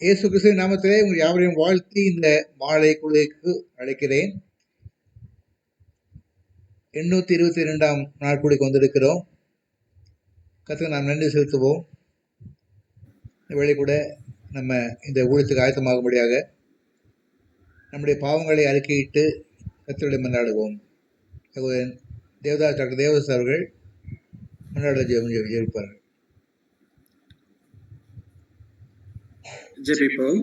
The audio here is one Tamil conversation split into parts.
இயேசு கிறிஸ்துவின் நாமத்திலே உங்கள் யாவரையும் வாழ்த்தி இந்த மாலை குழுக்கு அழைக்கிறேன். 822ஆம் நாட்குழுக்கு வந்திருக்கிறோம். கர்த்தருக்கு நாம் நன்றி செலுத்துவோம். இந்த வேளை கூட நம்ம இந்த ஊழியத்துக்கு ஆயத்தமாகும்படியாக நம்முடைய பாவங்களை அறிக்கையிட்டு கர்த்தருடைய மன்றாடுவோம். தேவதாஸ் டாக்டர் தேவதாஸ் அவர்கள் மன்றாட ஜெபிப்பார்கள். ஜெபிப்போம்.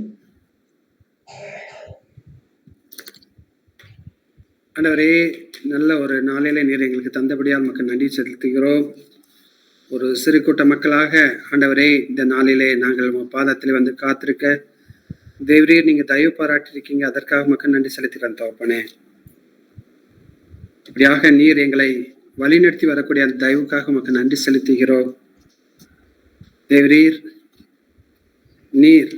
ஆண்டவரே, நல்ல ஒரு நாளிலே நீர் எங்களுக்கு தந்தபடியால் மக்கள் நன்றி செலுத்துகிறோம். ஒரு சிறு கூட்ட மக்களாக ஆண்டவரே, இந்த நாளிலே நாங்கள் உங்கள் பாதத்தில் வந்து காத்திருக்க தேவரீர் நீங்கள் தயவு பாராட்டிருக்கீங்க. அதற்காக மக்கள் நன்றி செலுத்துகிறோம் தகப்பனே. இப்படியாக நீர் எங்களை வழிநடத்தி வரக்கூடிய அந்த தயவுக்காக மக்கள் நன்றி செலுத்துகிறோம். தேவரீர் நீர்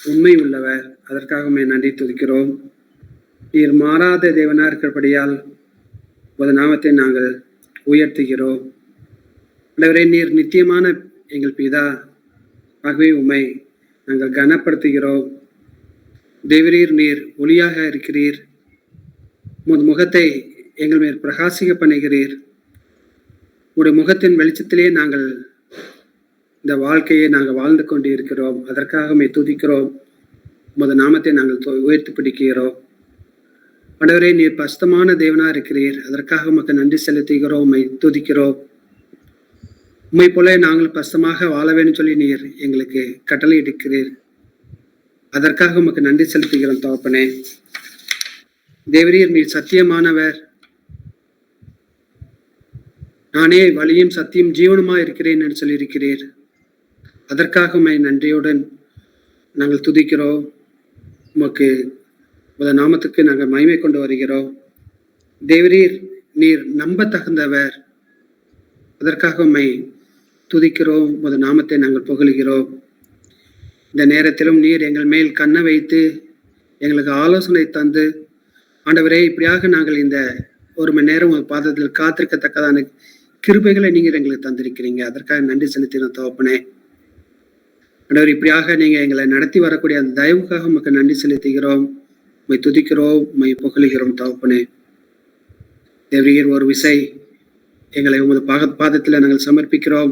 உண்மை உள்ளவர், அதற்காக நன்றி துதிக்கிறோம். நீர் மாறாத தேவனா இருக்கிறபடியால் ஒரு நாமத்தை நாங்கள் உயர்த்துகிறோம். ஆண்டவரே, நீர் நித்தியமான எங்கள் பிதா, ஆகவே உம்மை நாங்கள் கனப்படுத்துகிறோம். தேவரீர் நீர் ஒளியாக இருக்கிறீர், உமது முகத்தை எங்கள் மேல் பிரகாசிக்க பண்ணுகிறீர். உங்களுடைய முகத்தின் வெளிச்சத்திலே நாங்கள் இந்த வாழ்க்கையை நாங்கள் வாழ்ந்து கொண்டு இருக்கிறோம். அதற்காக உம்மை துதிக்கிறோம். உமது நாமத்தை நாங்கள் உயர்த்தி பிடிக்கிறோம். ஆண்டவரே, நீர் பரிசுத்தமான தேவனா இருக்கிறீர், அதற்காக உமக்கு நன்றி செலுத்துகிறோம், உம்மை துதிக்கிறோம். உம்மை போல நாங்கள் பரிசுத்தமாக வாழ வேண்டும் சொல்லி நீர் எங்களுக்கு கட்டளை எடுக்கிறீர், அதற்காக உமக்கு நன்றி செலுத்துகிறோம் தகப்பனே. தேவரீர் நீர் சத்தியமானவர், நானே வழியும் சத்தியம் ஜீவனுமா இருக்கிறேன் என்று சொல்லியிருக்கிறீர். அதற்காக உம்மை நன்றியுடன் நாங்கள் துதிக்கிறோம். உமக்கு உமது நாமத்துக்கு நாங்கள் மகிமை கொண்டு வருகிறோம். தேவரீர் நீர் நம்ப தகுந்தவர், அதற்காக உம்மை துதிக்கிறோம். உமது நாமத்தை நாங்கள் புகழுகிறோம். இந்த நேரத்திலும் நீர் எங்கள் மேல் கண்ணை வைத்து எங்களுக்கு ஆலோசனை தந்து ஆண்டவரே, இப்படியாக நாங்கள் இந்த ஒரு மணி நேரம் உங்கள் பாதத்தில் காத்திருக்கத்தக்கதான கிருபைகளை நீங்கள் எங்களுக்கு தந்திருக்கிறீங்க. அதற்காக நன்றி செலுத்தினோம் தகப்பனே. ஆண்டவர், இப்படியாக நீங்கள் எங்களை நடத்தி வரக்கூடிய அந்த தயவுக்காக உமக்கு நன்றி செலுத்துகிறோம், உம்மை துதிக்கிறோம், உம்மை புகழுகிறோம் தகப்பனே. தேவரீர் ஒரு விசை எங்களை உமது பாதத்தில் நாங்கள் சமர்ப்பிக்கிறோம்.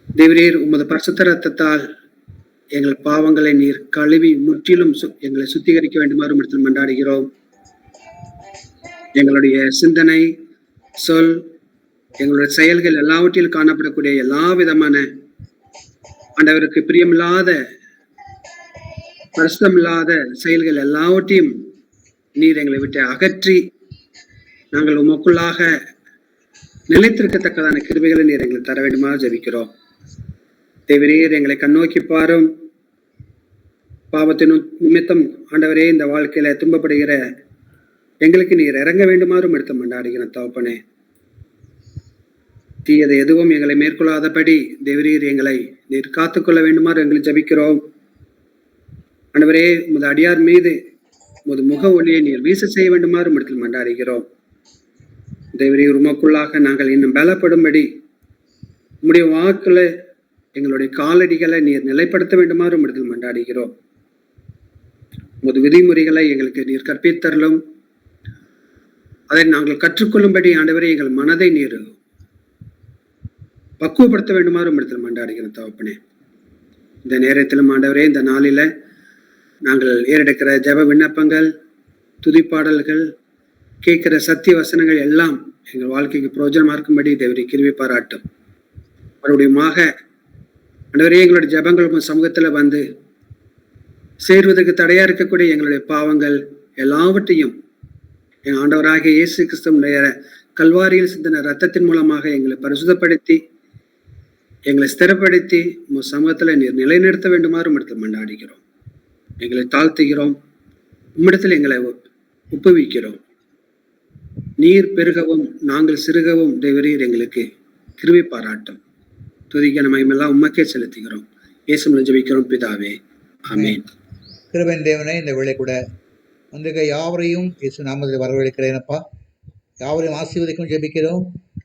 தேவரீர் உமது பரிசுத்த ரத்தத்தால் எங்கள் பாவங்களை நீர் கழுவி முற்றிலும் எங்களை சுத்திகரிக்க வேண்டுமாறு இடத்தில் மன்றாடுகிறோம். எங்களுடைய சிந்தனை, சொல், எங்களுடைய செயல்கள் எல்லாவற்றிலும் காணப்படக்கூடிய எல்லா விதமான ஆண்டவருக்கு பிரியமில்லாத பரிசுத்தமில்லாத செயல்கள் எல்லாவற்றையும் நீர் எங்களை விட்டு அகற்றி நாங்கள் உமக்குள்ளாக நிலைத்திருக்கத்தக்கதான கிருபைகளை நீர் எங்களுக்கு தர வேண்டுமாக ஜெபிக்கிறோம். தேவரீர் எங்களை கண்ணோக்கி பாரும். பாவத்தின் நிமித்தம் ஆண்டவரே, இந்த வாழ்க்கையில துன்பப்படுகிற எங்களுக்கு நீர் இறங்க வேண்டுமாறும் எடுத்து மண்டாடுகிற தகப்பனே. தீயது எதுவும் எங்களை மேற்கொள்ளாதபடி தேவரீர் எங்களை நீர் காத்துக்கொள்ள வேண்டுமாறு எங்களை ஜபிக்கிறோம். ஆண்டவரே, உமது அடியார் மீது உமது முக ஒளியை நீர் வீச செய்ய வேண்டுமாறு இடத்தில் மண்டாடுகிறோம். தேவரீர் உமக்குள்ளாக நாங்கள் இன்னும் பலப்படும்படி உம்முடைய வாக்குல எங்களுடைய காலடிகளை நீர் நிலைப்படுத்த வேண்டுமாறு இடத்தில் மண்டாடுகிறோம். உமது விதிமுறைகளை எங்களுக்கு நீர் கற்பித்தரலும், அதை நாங்கள் கற்றுக்கொள்ளும்படி ஆண்டவரே எங்கள் மனதை நீர் பக்குவப்படுத்த வேண்டுமாறு இடத்தில் மண்டாடுகிற தகப்பனே. இந்த நேரத்திலும் ஆண்டவரே, இந்த நாளில நாங்கள் ஏறெடுக்கிற ஜெப விண்ணப்பங்கள், துதிப்பாடல்கள், கேட்கிற சத்திய வசனங்கள் எல்லாம் எங்கள் வாழ்க்கைக்கு பிரயோஜனமா இருக்கும்படி தேவரீர் கிருபை பாராட்டும். மறுபடியுமாக ஆண்டவரே, எங்களுடைய ஜெபங்கள் சமூகத்துல வந்து சேர்வதற்கு தடையா இருக்கக்கூடிய எங்களுடைய பாவங்கள் எல்லாவற்றையும் எங்கள் ஆண்டவராகிய இயேசு கிறிஸ்துவினுடைய கல்வாரியில் சிந்தின ரத்தத்தின் மூலமாக எங்களை பரிசுத்தப்படுத்தி எங்களை ஸ்திரப்படுத்தி உங்கள் சமூகத்துல நீர் நிலைநிறுத்த வேண்டுமாறு இடத்தில் மண்டாடுகிறோம். எங்களை தாழ்த்துகிறோம், உம்மிடத்தில் எங்களை ஒப்புவிக்கிறோம். நீர் பெருகவும் நாங்கள் சிறுகவும் தேவரீர் எங்களுக்கு கிருபை பாராட்டும். துதிக்க மகிமையெல்லாம் உமக்கே செலுத்துகிறோம். இயேசுவில் ஜெபிக்கிறோம் பிதாவே, ஆமென். கிருபையின் தேவனே, இந்த வேளை கூட வந்திருக்க யாவரையும் இயேசு நாமத்தில் வரவழைக்கிறேனப்பா. யாவரையும் ஆசீர்வதிக்கும் ஜெபிக்கிறோம்.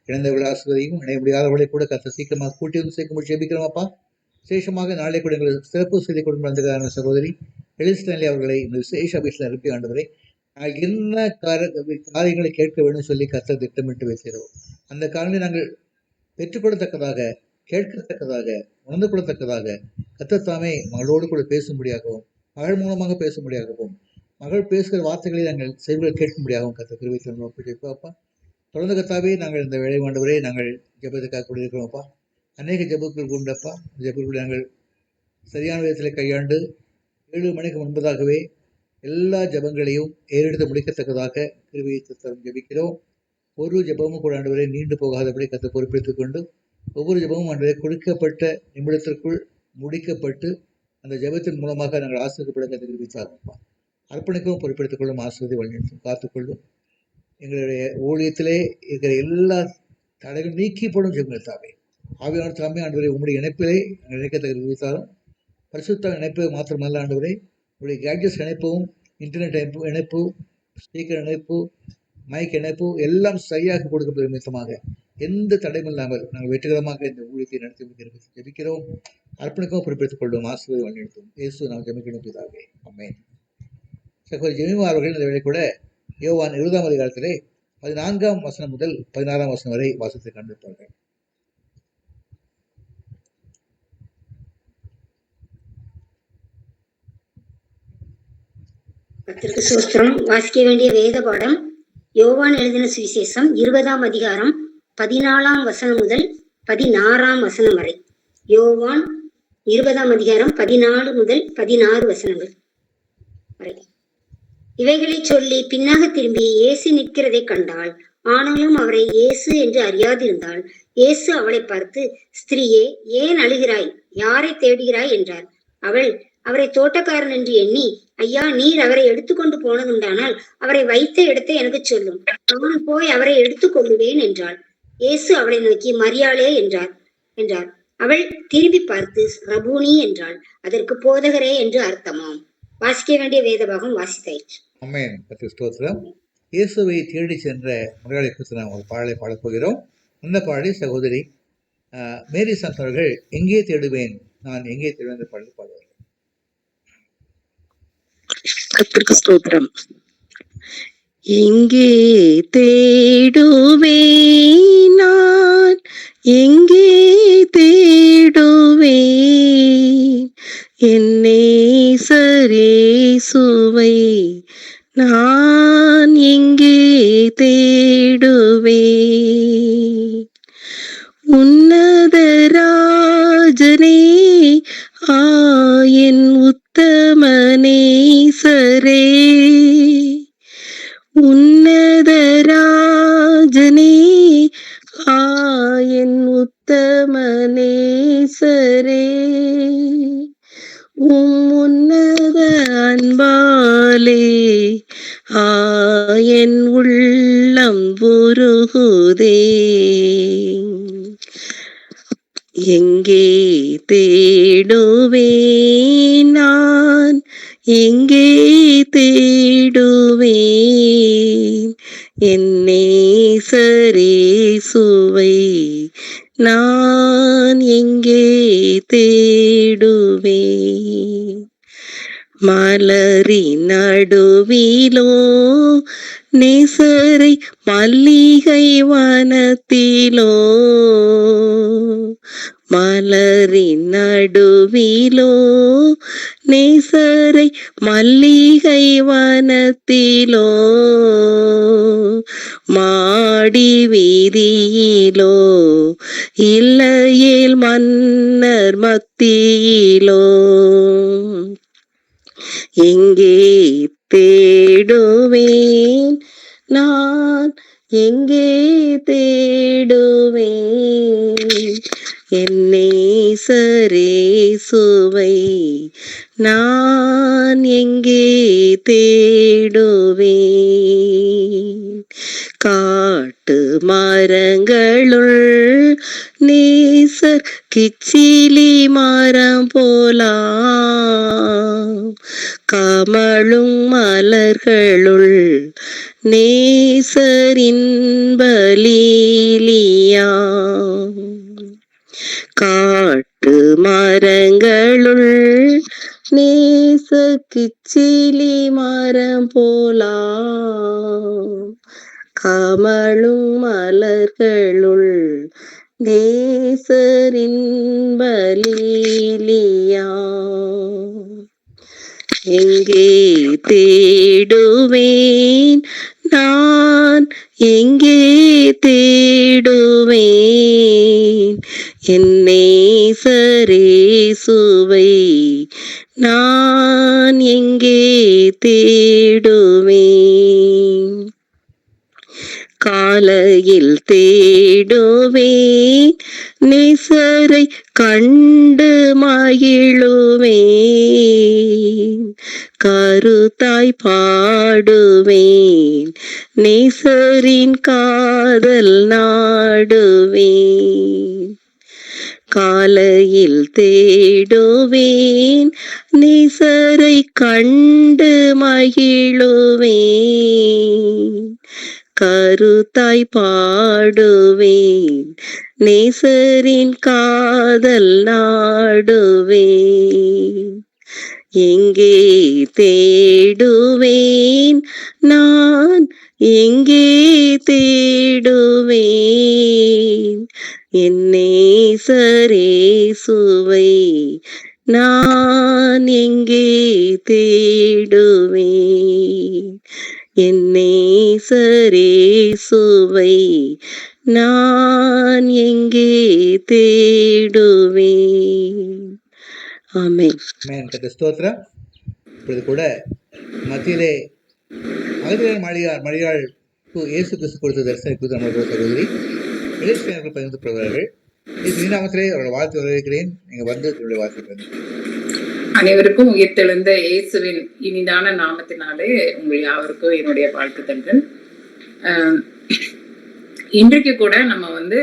இணைந்தவர்கள் ஆசீர்வதிக்கும், இணைய முடியாதவர்களை கூட கர்த்தர் சீக்கிரமாக கூட்டி வந்து சேர்க்கும்போது ஜெபிக்கிறோம் அப்பா. விசேஷமாக நாளை கூட எங்கள் சிறப்பு செய்தி கொண்டு வந்திருக்கிறாங்க சகோதரி எலிஸ்டன்லி அவர்களை இந்த விசேஷ ஆபீஸில் அனுப்பி ஆண்டவரை நாங்கள் என்ன காரியங்களை கேட்க வேண்டும் சொல்லி கர்த்தர் திட்டமிட்டு வைக்கிறோம். அந்த காரணத்தை நாங்கள் பெற்றுக்கொள்ளத்தக்கதாக, கேட்கத்தக்கதாக, உணர்ந்து கொள்ளத்தக்கதாக கர்த்தர் தாமே மகளோடு கூட பேசும்படியாகவும், மகள் மூலமாக பேசும்படியாகவும், மகள் பேசுகிற வார்த்தைகளை நாங்கள் செய்திகளை கேட்கும்படியாகவும் கர்த்தர் கிருபை தருவோம். தொடர்ந்து கர்த்தாவே நாங்கள் இந்த வேலை ஆண்டவரே நாங்கள் ஜெபத்துக்காக கூட இருக்கிறோம்ப்பா. அநேக ஜெபங்கள் உண்டப்பா. ஜெபங்களை நாங்கள் சரியான விதத்தில் கையாண்டு 7 மணிக்கு முன்பதாகவே எல்லா ஜெபங்களையும் ஏறெடுத்து முடிக்கத்தக்கதாக கிருபையை தரும் ஜெபிக்கிறோம். ஒரு ஜெபமும் கூட ஆண்டவரை நீண்டு போகாதபடி கர்த்தர் பொறுப்பெடுத்துக் கொண்டு ஒவ்வொரு ஜெபமும் ஆண்டவரை கொடுக்கப்பட்ட நிமிடத்திற்குள் முடிக்கப்பட்டு அந்த ஜெபத்தின் மூலமாக நாங்கள் ஆசிரியப்பட கர்த்தர் கிருபை தாரும்ப்பா. அர்ப்பணிக்கவும் பொறுப்பெடுத்துக் கொள்ளும், ஆசிரியத்தை வழிநடத்தும், காத்துக்கொள்ளும். எங்களுடைய ஊழியத்திலே இருக்கிற எல்லா தடைகளும் நீக்கி போடும் ஜெபங்கள் தாவே. ஆவியான தாமே ஆண்டவரை உங்களுடைய இணைப்பிலே நாங்கள் இணைக்கத்தக்க கிருபை தாரும். பரிசுத்த இணைப்பு மாத்திரமல்ல ஆண்டவரே, உங்களுடைய கேட்ஜெட்ஸ் இணைப்பும், இன்டர்நெட் இணைப்பு, ஸ்பீக்கர் இணைப்பு, மைக் இணைப்பு எல்லாம் சரியாக கொடுக்கப்பட்ட நிமித்தமாக எந்த தடையும் இல்லாமல் நாங்கள் வெற்றிகரமாக இந்த ஊழியத்தை நடத்தி ஜெபிக்கிறோம். அர்ப்பணிக்கவும் பொறுப்பெடுத்துக் கொள்வோம், ஆசிரியர் வழிநடத்தும். இயேசு நாம் ஜெபிக்கணும் பிதாவே, ஆமென். சகோதரி ஜெமிமா அவர்கள் இந்த வேளை கூட யோவான் 20ஆம் அதிகாரத்திலே 14ஆம் வசனம் முதல் 16ஆம் வசனம் வரை வாசித்து கண்டிருப்பார்கள். கர்த்தருக்கு ஸ்தோத்திரம். வாசிக்க வேண்டிய வேத பாடம் யோவான் எழுதின சுவிசேஷம் 20ஆம் அதிகாரம் 14ஆம் வசனம் முதல் 16ஆம் வசனம் வரை. யோவான் 20ஆம் அதிகாரம் 14 முதல் 16 வசனங்கள் வரை. இவைகளை சொல்லி பின்னாக திரும்பி இயேசு நிற்கிறதை கண்டாள். ஆனாலும் அவரை இயேசு என்று அறியாதிருந்தாள். இயேசு அவளை பார்த்து, ஸ்திரீயே, ஏன் அழுகிறாய்? யாரை தேடுகிறாய் என்றார். அவள் அவரை தோட்டக்காரன் என்று எண்ணி, ஐயா, நீர் அவரை எடுத்துக்கொண்டு போனதுண்டானால் அவரை வைத்த இடத்தை எனக்கு சொல்லும், நான் போய் அவரை எடுத்துக் கொள்ளுவேன் என்றாள். இயேசு அவளை நோக்கி, மரியாளே என்றார். அவள் திரும்பி பார்த்து ரபூனி என்றாள். அதற்கு போதகரே என்று அர்த்தமாம். வாசிக்க வேண்டிய வேதபாகம் வாசித்தாயிற்று. ஆமென். கர்த்தருக்கு ஸ்தோத்திரம். இயேசுவை தேடி சென்ற மரியாதை குறித்து நாம் ஒரு பாடலை பாடப்போகிறோம். அந்த பாடலை சகோதரி மேரி சாந்த் அவர்கள் எங்கே தேடுவேன், நான் எங்கே தேடுவேன் என்ற பாடலை பாடுவார்கள். கர்த்தருக்கு ஸ்தோத்திரம். எங்கே தேடுவேன் நான், எங்கே தேடுவேன் என் நேசரேசுவை, நான் எங்கே தேடுவேன். உன்னத ராஜனே, என் உத்தம நேசரே, உன்னத ராஜனே, என் உத்தம நேசரே, உன்னத அன்பாலே என் உள்ளம் உருகுதே. எங்கே தேடுவேன் நான், எங்கே தேடுவேன் என் நேசரேசுவை, நான் எங்கே தேடுவேன். மலரின் நடுவிலோ நேசரை, மல்லிகை வனத்திலோ, மலரின் நடுவிலோ நேசரை, மல்லிகை வனத்திலோ, மாடி வீதியிலோ, இல்லையேல் மன்னர் மத்தியிலோ, எங்கே தேடுவேன் நான், எங்கே தேடுவேன் என் நேசரேசுவை, நான் எங்கே தேடுவேன். காட்டு மரங்களுள் நேசர் கிச்சிலி மரம் போலாம், கமழும் மலர்களுள் நேசரின் பலீலியா. காட்டு காட்டு மரங்களுள் நேச கிச்சிலி மரம் போலாம், கமழும் மலர்களுள் நேசரின் பலீலியா. எங்கே தேடுவேன் நான், எங்கே தேடுவேன் என் நேசரேசுவை நான் எங்கே தேடுவேன். காலையில் தேடுவேன் நேசரை கண்டு மகிழுவேன், கருத்தாய் பாடுவேன் நேசரின் காதல் நாடுவேன். காலையில் தேடுவேன் நேசரை கண்டு மகிழுவேன், கருத்தாய் பாடுவேன் நேசரின் காதல் நாடுவேன். எங்கே தேடுவேன் நான், எங்கே தேடுவேன் என் நேசரேசுவை நான் எங்கே தேடுவேன் என் நேசரேசுவை நான் எங்கே தேடுவேன். ஆமென். கர்த்தருக்கு ஸ்தோத்திரம். இப்பொழுது கூட மத்தியிலே மகதலேனா மரியாள் இயேசு கிறிஸ்து கொடுத்த தரிசனம் குறித்து நம்மளோட சகோதரி எலிசபெத் பகிர்ந்து கொள்வார்கள். இந்த நாமத்திலே அவரோட வாழ்த்து வரவேற்கிறேன். நீங்க வந்து என்னுடைய வாழ்த்து. அனைவருக்கும் உயிர்த்தெழுந்த இயேசுவின் இனிதான நாமத்தினாலே உங்கள் யாவருக்கும் என்னுடைய வாழ்த்துக்கள். இன்றைக்கு கூட நம்ம வந்து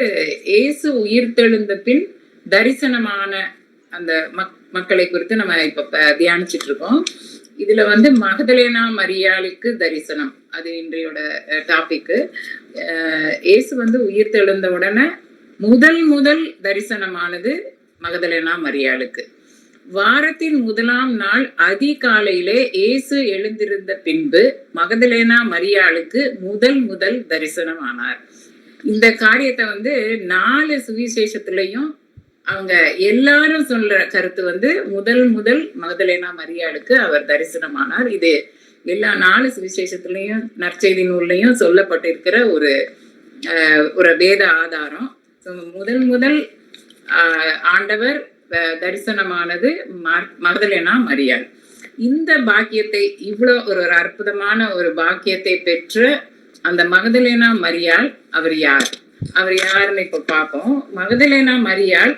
இயேசு உயிர்த்தெழுந்த பின் தரிசனமான அந்த மக்களை குறித்து நம்ம இப்ப தியானிச்சுட்டு இருக்கோம். இதுல வந்து மகதலேனா மரியாளுக்கு தரிசனம், அது இன்றையோட டாபிக். இயேசு வந்து உயிர்த்தெழுந்த உடனே முதல் தரிசனமானது மகதலேனா மரியாளுக்கு. வாரத்தின் முதலாம் நாள் அதிகாலையிலே இயேசு எழுந்திருந்த பின்பு மகதலேனா மரியாளுக்கு முதல் தரிசனமானார். இந்த காரியத்தை வந்து 4 சுவிசேஷத்திலையும் அவங்க எல்லாரும் சொல்ற கருத்து வந்து முதல் மகதலேனா மரியாளுக்கு அவர் தரிசனமானார். இது எல்லா 4 சுவிசேஷத்திலையும் நற்செய்தி நூல்லையும் சொல்லப்பட்டிருக்கிற ஒரு வேத ஆதாரம். முதல் ஆண்டவர் தரிசனமானது மகதலேனா மரியாள். இந்த பாக்கியத்தை, இவ்வளவு ஒரு அற்புதமான ஒரு பாக்கியத்தை பெற்ற அந்த மகதலேனா மரியாள் அவர் யாருன்னு இப்ப பார்ப்போம். மகதலேனா மரியாள்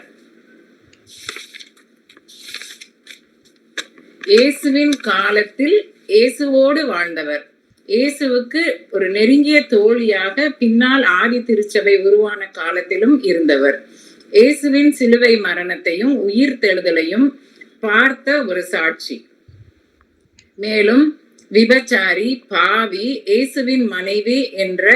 இயேசுவின் காலத்தில் இயேசுவோடு வாழ்ந்தவர். இயேசுவுக்கு ஒரு நெருங்கிய தோழியாக பின்னால் ஆதி திருச்சபை உருவான காலத்திலும் இருந்தவர். இயேசுவின் சிலுவை மரணத்தையும் உயிர்த்தெழுதலையும் பார்த்த ஒரு சாட்சி. மேலும் விபச்சாரி, பாவி, இயேசுவின் மனைவி என்ற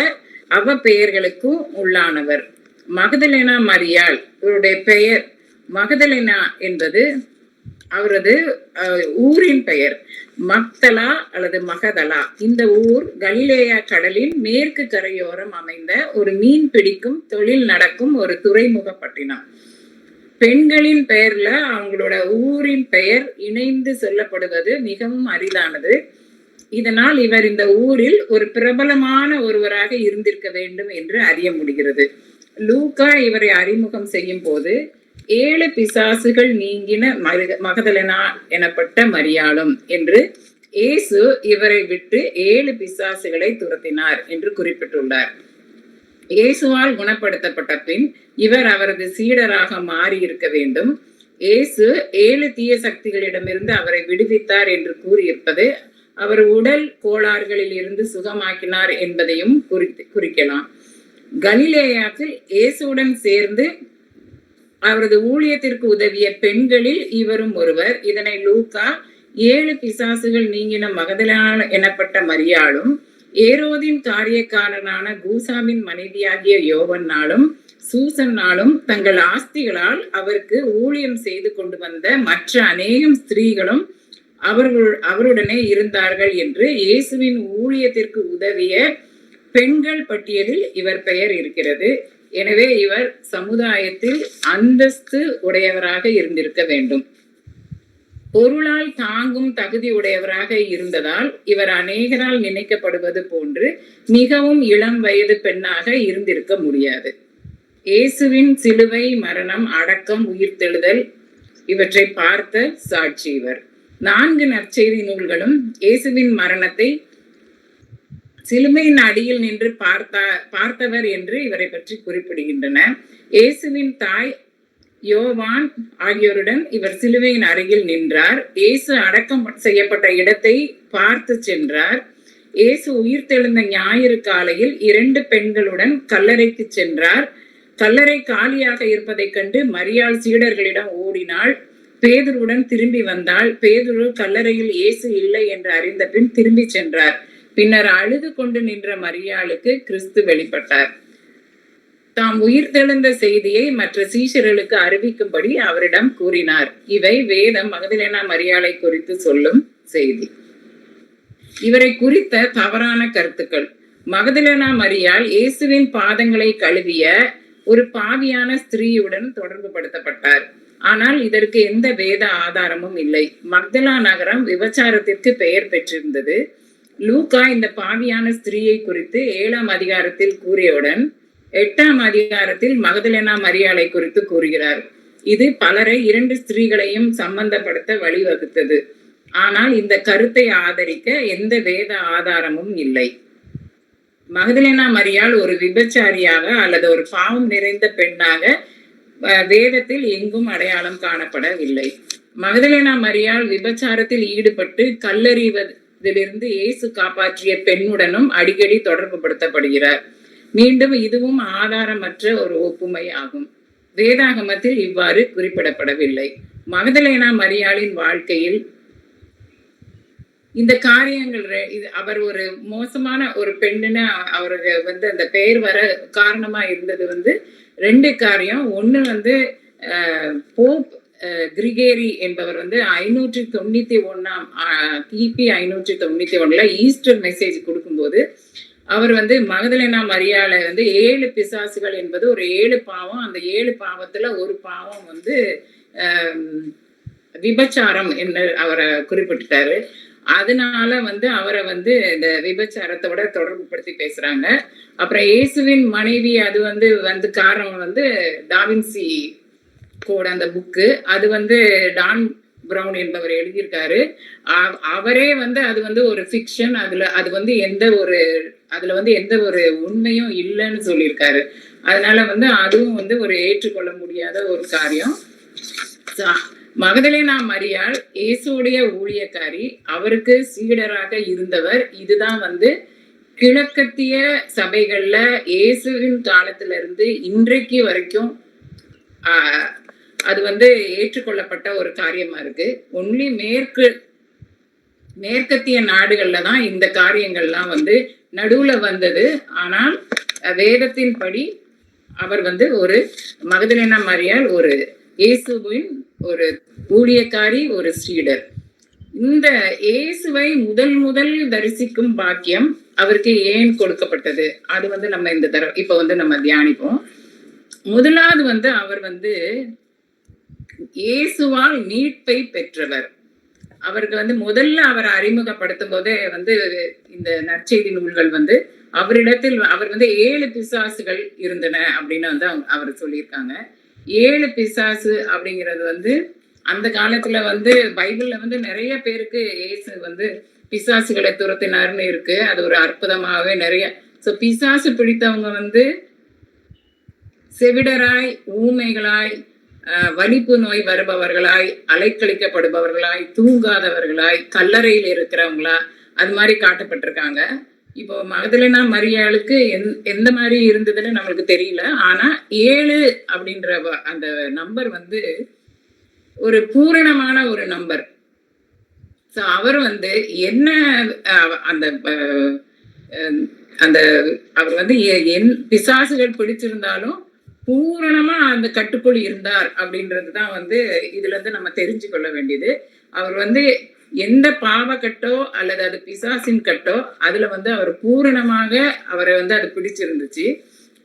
அவப்பெயர்களுக்கும் உள்ளானவர். மகதலேனா மரியாள் இவருடைய பெயர் மகதலேனா என்பது அவரது ஊரின் பெயர். மக்தலா அல்லது மகதலா இந்த ஊர் கலிலேயா கடலின் மேற்கு கரையோரம் அமைந்த ஒரு மீன் பிடிக்கும் தொழில் நடக்கும் ஒரு துறைமுக பட்டினம். பெண்களின் பெயர்ல அவங்களோட ஊரின் பெயர் இணைந்து சொல்லப்படுவது மிகவும் அரிதானது. இதனால் இவர் இந்த ஊரில் ஒரு பிரபலமான ஒருவராக இருந்திருக்க வேண்டும் என்று அறிய முடிகிறது. லூக்கா இவரை அறிமுகம் செய்யும் போது 7 பிசாசுகள் நீங்கின மகதலேனா எனப்பட்ட மரியாளும் என்று இயேசு இவரை விட்டு 7 பிசாசுகளை துரத்தினார் என்று குறிப்பிட்டுள்ளார். இயேசுவால் குணப்படுத்தப்பட்ட பின் இவர் அவரது சீடராக மாறி இருக்க வேண்டும். இயேசு 7 தீய சக்திகளிடமிருந்து அவரை விடுவித்தார் என்று கூறியிருப்பது அவர் உடல் கோளாறுகளில் இருந்து சுகமாக்கினார் என்பதையும் குறிக்கலாம். கலிலேயாவில் இயேசுவுடன் சேர்ந்து அவரது ஊழியத்திற்கு உதவிய பெண்களில் இவரும் ஒருவர். இதனை லூக்கா 7 பிசாசுகள் நீங்கின மகதலேனா எனப்பட்ட மரியாளும் ஏரோதின் காரியக்காரனான கூசாவின் மனைவியாகிய யோவன்னாலும் சூசன்னாலும் தங்கள் ஆஸ்திகளால் அவருக்கு ஊழியம் செய்து கொண்டு வந்த மற்ற அநேகம் ஸ்திரீகளும் அவருடனே இருந்தார்கள் என்று இயேசுவின் ஊழியத்திற்கு உதவிய பெண்கள் பட்டியலில் இவர் பெயர் இருக்கிறது. எனவே இவர் சமுதாயத்தில் அந்தஸ்து உடையவராக இருந்திருக்க வேண்டும். பொருளால் தாங்கும் தகுதி உடையவராக இருந்ததால் இவர் அநேகரால் நினைக்கப்படுவது போன்று மிகவும் இளம் வயது பெண்ணாக இருந்திருக்க முடியாது. இயேசுவின் சிலுவை மரணம், அடக்கம், உயிர்த்தெழுதல் இவற்றை பார்த்த சாட்சி இவர். 4 நற்செய்தி நூல்களும் இயேசுவின் மரணத்தை சிலுவையின் அடியில் நின்று பார்த்தவர் என்று இவரை பற்றி குறிப்பிடுகின்றன. இயேசுவின் தாய் யோவான் ஆகியோருடன் இவர் சிலுவையின் அருகில் நின்றார். இயேசு அடக்கம் செய்யப்பட்ட இடத்தை பார்த்து சென்றார். இயேசு உயிர்த்தெழுந்த ஞாயிறு காலையில் 2 பெண்களுடன் கல்லறைக்கு சென்றார். கல்லறை காலியாக இருப்பதைக் கண்டு மரியாள் சீடர்களிடம் ஓடினாள். பேதுருவுடன் திரும்பி வந்தாள். பேதுரு கல்லறையில் இயேசு இல்லை என்று அறிந்த பின் திரும்பி சென்றார். பின்னர் அழுது கொண்டு நின்ற மரியாளுக்கு கிறிஸ்து வெளிப்பட்டார். தாம் உயிர்த்தெழுந்த செய்தியை மற்ற சீஷர்களுக்கு அறிவிக்கும்படி அவரிடம் கூறினார். இவை வேதம் மகதலேனா மரியாளை குறித்து சொல்லும் செய்தி. இவரை குறித்த தவறான கருத்துக்கள். மகதலேனா மரியாள் இயேசுவின் பாதங்களை கழுவிய ஒரு பாவியான ஸ்திரீயுடன் தொடர்பு படுத்தப்பட்டார். ஆனால் இதற்கு எந்த வேத ஆதாரமும் இல்லை. மக்தலா நகரம் விபச்சாரத்திற்கு பெயர் பெற்றிருந்தது. லூக்கா இந்த பாவியான ஸ்திரீயை குறித்து 7ஆம் அதிகாரத்தில் கூறியவுடன் 8ஆம் அதிகாரத்தில் மகதலேனா மரியாளை குறித்து கூறுகிறார். இது பலரை 2 ஸ்திரீகளையும் சம்பந்தப்படுத்த வழிவகுத்தது. ஆனால் இந்த கருத்தை ஆதரிக்க எந்த வேத ஆதாரமும் இல்லை. மகதலேனா மரியாள் ஒரு விபச்சாரியாக அல்லது ஒரு பாவம் நிறைந்த பெண்ணாக வேதத்தில் எங்கும் அடையாளம் காணப்படவில்லை. மகதலேனா மரியாள் விபச்சாரத்தில் ஈடுபட்டு கல்லறிவதிலிருந்து இயேசு காப்பாற்றிய பெண்ணுடனும் அடிக்கடி தொடர்பு படுத்தப்படுகிறார். மீண்டும் இதுவும் ஆதாரமற்ற ஒரு ஒப்புமை ஆகும். வேதாகமத்தில் இவ்வாறு குறிப்பிடப்படவில்லை. மகதலேனா மரியாளின் வாழ்க்கையில் இந்த காரியங்கள் அவர் ஒரு மோசமான ஒரு பெண்ணுன்னு அவருக்கு அந்த பெயர் வர காரணமா இருந்தது 2 காரியம். ஒண்ணு போப் கிரிகேரி என்பவர் 591 கிபி 591 ஈஸ்டர் மெசேஜ் கொடுக்கும்போது அவர் மகதலேனா மரியாளை 7 பிசாசுகள் என்பது ஒரு 7 பாவம். அந்த 7 பாவத்துல ஒரு பாவம் விபச்சாரம் என்று அவரை குறிப்பிட்டாரு. அதனால அவரை இந்த விபச்சாரத்தோட தொடர்பு படுத்தி பேசுறாங்க. அப்புறம் இயேசுவின் மனைவி அது காரணம் டாவின்சி கோட் அந்த புக்கு அது டான் பிரவுன் என்பவர் எழுதியிருக்காரு. அவரே அது ஒரு ஃபிக்ஷன். அது எந்த ஒரு உண்மையும் இல்லைன்னு சொல்லியிருக்காரு. அதனால அதுவும் ஒரு ஏற்றுக்கொள்ள முடியாத ஒரு காரியம். மகதலேனா மரியாள் இயேசுடைய ஊழியக்காரி, அவருக்கு சீடராக இருந்தவர். இதுதான் கிழக்கத்திய சபைகள்ல இயேசுவின் காலத்துல இருந்து இன்றைக்கு வரைக்கும் அது ஏற்றுக்கொள்ளப்பட்ட ஒரு காரியமா இருக்கு. ஒன்லி மேற்கத்திய நாடுகள்ல தான் இந்த காரியங்கள்லாம் நடுவுல வந்தது. ஆனால் வேதத்தின் படி அவர் ஒரு மகதலேனா மரியாள் ஒரு இயேசுவின் ஒரு ஊழியக்காரி, ஒரு சீடர். இந்த இயேசுவை முதல் தரிசிக்கும் பாக்கியம் அவருக்கு ஏன் கொடுக்கப்பட்டது? அது நம்ம இந்த இப்ப நம்ம தியானிப்போம். முதலாவது அவர் இயேசுவால் மீட்பை பெற்றவர். அவருக்கு முதல்ல அவரை அறிமுகப்படுத்தும் போதே இந்த நற்செய்தி நூல்கள் அவரிடத்தில் அவர் 7 பிசாசுகள் இருந்தன அப்படின்னு அவர் சொல்லியிருக்காங்க. 7 பிசாசு அப்படிங்கிறது அந்த காலத்துல பைபிள்ல நிறைய பேருக்கு இயேசு பிசாசுகளை துரத்தினார்னு இருக்கு. அது ஒரு அற்புதமாவே நிறைய. பிசாசு பிடித்தவங்க செவிடராய், ஊமைகளாய், வலிப்பு நோய் வருபவர்களாய், அலைக்கழிக்கப்படுபவர்களாய், தூங்காதவர்களாய், கல்லறையில் இருக்கிறவங்களா அது மாதிரி காட்டப்பட்டிருக்காங்க. இப்போ மகதலேனா மரியாளுக்கு எந்த மாதிரி இருந்ததுன்னு நம்மளுக்கு தெரியல. ஆனா 7 அப்படின்ற அந்த நம்பர் ஒரு பூரணமான ஒரு நம்பர். அவர் என்ன அந்த அந்த அவர் வந்து பிசாசுகள் பிடிச்சிருந்தாலும் பூரணமா அந்த கட்டுக்குள் இருந்தார் அப்படின்றதுதான் வந்து இதுல இருந்து நம்ம தெரிஞ்சு கொள்ள வேண்டியது. அவர் வந்து எந்த பாவ கட்டோ அல்லது அது பிசாசின் கட்டோ அதுல வந்து அவர் பூரணமாக அவரை வந்து அது பிடிச்சிருந்துச்சு.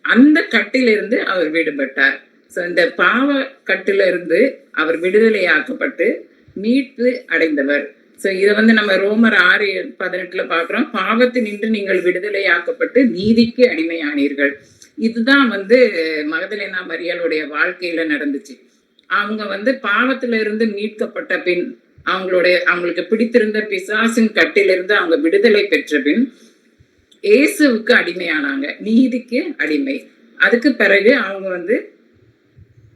அந்த கட்டிலிருந்து அவர் விடுபட்டார். ஸோ இந்த பாவ கட்டில இருந்து அவர் விடுதலையாக்கப்பட்டு மீட்பு அடைந்தவர். ஸோ இதை வந்து நம்ம ரோமர் 6:18 பார்க்குறோம். பாவத்தினின்று நீங்கள் விடுதலையாக்கப்பட்டு நீதிக்கு அடிமையானீர்கள். இதுதான் வந்து மகதலேனா மரியாளுடைய வாழ்க்கையில நடந்துச்சு. அவங்க வந்து பாவத்துல இருந்து மீட்கப்பட்ட பின் அவங்களுக்கு பிடித்திருந்த பிசாசின் கட்டிலிருந்து அவங்க விடுதலை பெற்ற பின் இயேசுவுக்கு அடிமையானாங்க, நீதிக்கு அடிமை. அதுக்கு பிறகு அவங்க வந்து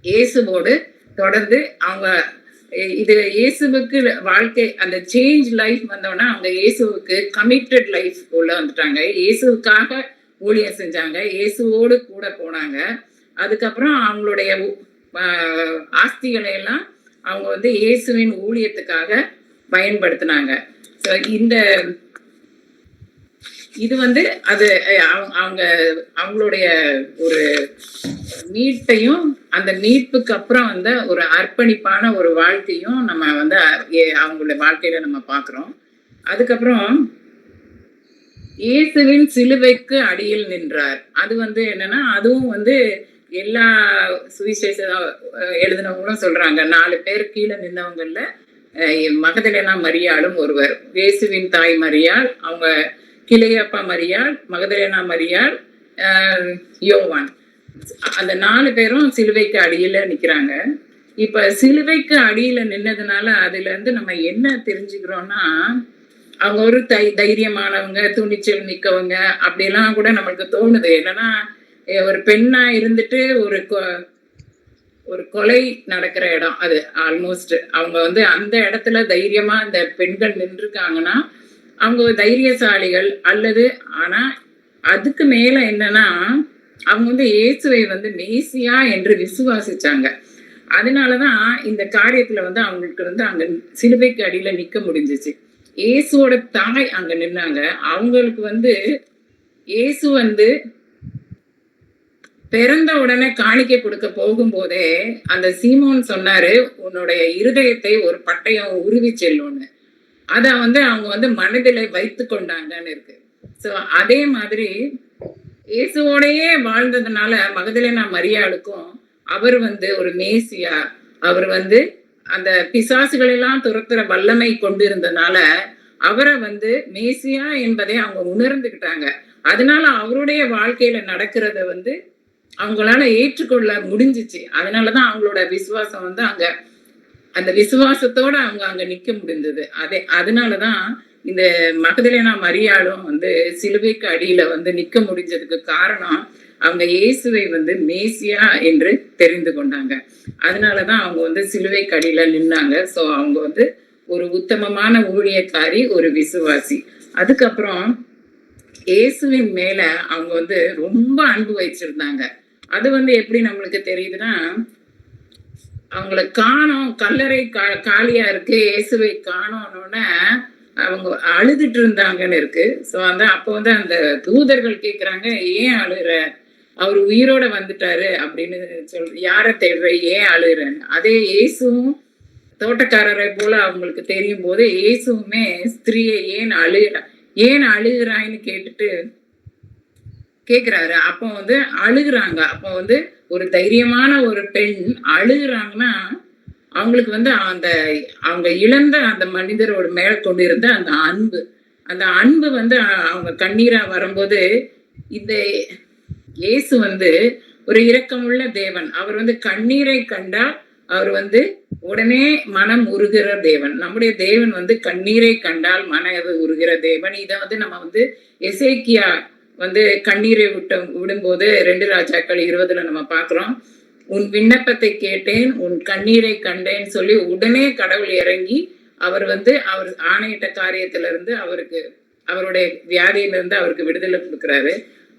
இயேசுவோடு தொடர்ந்து அவங்க இது இயேசுவுக்கு வாழ்க்கை அந்த சேஞ்ச் லைஃப் வந்தோன்னா அவங்க இயேசுவுக்கு கமிட்டட் லைஃப் உள்ள வந்துட்டாங்க. இயேசுவுக்காக ஊழியம் செஞ்சாங்க, இயேசுவோடு கூட போனாங்க. அதுக்கப்புறம் அவங்களுடைய ஆஸ்திகளை எல்லாம் அவங்க வந்து இயேசுவின் ஊழியத்துக்காக பயன்படுத்தினாங்க. ஸோ இது வந்து அது அவங்களுடைய ஒரு மீட்பையும் அந்த மீட்புக்கு அப்புறம் வந்து ஒரு அர்ப்பணிப்பான ஒரு வாழ்க்கையும் நம்ம வந்து அவங்களுடைய வாழ்க்கையில நம்ம பார்க்கிறோம். அதுக்கப்புறம் இயேசுவின் சிலுவைக்கு அடியில் நின்றார். அது வந்து என்னன்னா அதுவும் வந்து எல்லா சுவிசேஷ எழுதினவங்களும் சொல்றாங்க. 4 பேர் கீழே நின்றவங்கல்ல மகதலேனா மரியாளும் ஒருவர். இயேசுவின் தாய் மரியாள், அவங்க கிளையப்பா மரியாள், மகதலேனா மரியாள், யோவான், அந்த 4 பேரும் சிலுவைக்கு அடியில நிக்கிறாங்க. இப்ப சிலுவைக்கு அடியில நின்னதுனால அதுல இருந்து நம்ம என்ன தெரிஞ்சுக்கிறோம்னா அவங்க ஒரு தைரியமானவங்க, துணிச்சல் மிக்கவங்க அப்படிலாம் கூட நம்மளுக்கு தோணுது. என்னன்னா ஒரு பெண்ணா இருந்துட்டு ஒரு கொலை நடக்கிற இடம் அது ஆல்மோஸ்ட் அவங்க வந்து அந்த இடத்துல தைரியமா இந்த பெண்கள் நின்றுருக்காங்கன்னா அவங்க தைரியசாலிகள் அல்லது. ஆனா அதுக்கு மேல என்னன்னா அவங்க வந்து இயேசுவை வந்து மேசியா என்று விசுவாசிச்சாங்க. அதனாலதான் இந்த காரியத்துல வந்து அவங்களுக்கு வந்து அங்க சிலுவைக்கு அடியில நிக்க முடிஞ்சிச்சு. இயேசுவோட தாய் அங்க நின்னாங்க. அவங்களுக்கு வந்து இயேசு வந்து பிறந்த உடனே காணிக்கை கொடுக்க போகும்போதே அந்த சீமோன் சொன்னாரு, உன்னுடைய இருதயத்தை ஒரு பட்டயம் உருவி செல்லும்னு. அத வந்து அவங்க வந்து மனதில வைத்து கொண்டாங்கன்னு இருக்கு. சோ அதே மாதிரி இயேசுவோடையே வாழ்ந்ததுனால மகதலேனா மரியாளுக்கும் அவர் வந்து ஒரு மேசியா, அவர் வந்து அந்த பிசாசுகள் எல்லாம் துரத்துற வல்லமை கொண்டு இருந்ததுனால அவரை வந்து மேசியா என்பதை அவங்க உணர்ந்துகிட்டாங்க. அதனால அவருடைய வாழ்க்கையில நடக்கிறத வந்து அவங்களால ஏற்றுக்கொள்ள முடிஞ்சிச்சு. அதனாலதான் அவங்களோட விசுவாசம் வந்து அங்க அந்த விசுவாசத்தோட அவங்க அங்க நிக்க முடிந்தது. அதனாலதான் இந்த மகதலேனா மரியாளும் வந்து சிலுவைக்கு அடியில வந்து நிக்க முடிஞ்சதுக்கு காரணம் அவங்க இயேசுவை வந்து மேசியா என்று தெரிந்து கொண்டாங்க. அதனாலதான் அவங்க வந்து சிலுவைக்கு அடியில நின்னாங்க. சோ அவங்க வந்து ஒரு உத்தமமான ஊழியக்காரி, ஒரு விசுவாசி. அதுக்கப்புறம் இயேசுவின் மேல அவங்க வந்து ரொம்ப அன்பு வச்சிருந்தாங்க. அது வந்து எப்படி நம்மளுக்கு தெரியுதுன்னா அவங்கள காணோம், கல்லறை காலியா இருக்கு, இயேசுவை காணோன்னு அவங்க அழுதுட்டு இருந்தாங்கன்னு இருக்கு. ஸோ அப்போ வந்து அந்த தூதர்கள் கேட்குறாங்க, ஏன் அழுகிற, அவர் உயிரோட வந்துட்டாரு அப்படின்னு யாரை தேடுற, ஏன் அழுகிறன்னு. அதே இயேசுவும் தோட்டக்காரரை போல அவங்களுக்கு தெரியும் போது இயேசுவுமே ஸ்திரீயை ஏன் அழுகிறான்னு கேட்குறாரு. அப்போ வந்து அழுகுறாங்க. அப்போ வந்து ஒரு தைரியமான ஒரு பெண் அழுகுறாங்கன்னா அவங்களுக்கு வந்து அவங்க இழந்த அந்த மனிதரோட மேல கொண்டு இருந்த அந்த அன்பு வந்து அவங்க கண்ணீரா வரும்போது இந்த இயேசு வந்து ஒரு இரக்கமுள்ள தேவன். அவர் வந்து கண்ணீரை கண்டால் அவர் வந்து உடனே மனம் உருகிற தேவன். நம்முடைய தேவன் வந்து கண்ணீரை கண்டால் மனம் உருகிற தேவன். இதை வந்து நம்ம வந்து எசேக்கியா வந்து கண்ணீரை விடும்போது 2 ராஜாக்கள் 20 நம்ம பார்க்கிறோம். உன் விண்ணப்பத்தை கேட்டேன், உன் கண்ணீரை கண்டேன்னு சொல்லி உடனே கடவுள் இறங்கி அவர் வந்து அவர் ஆணையிட்ட காரியத்துல இருந்து அவருடைய வியாதியில இருந்து அவருக்கு விடுதலை கொடுக்குறாரு.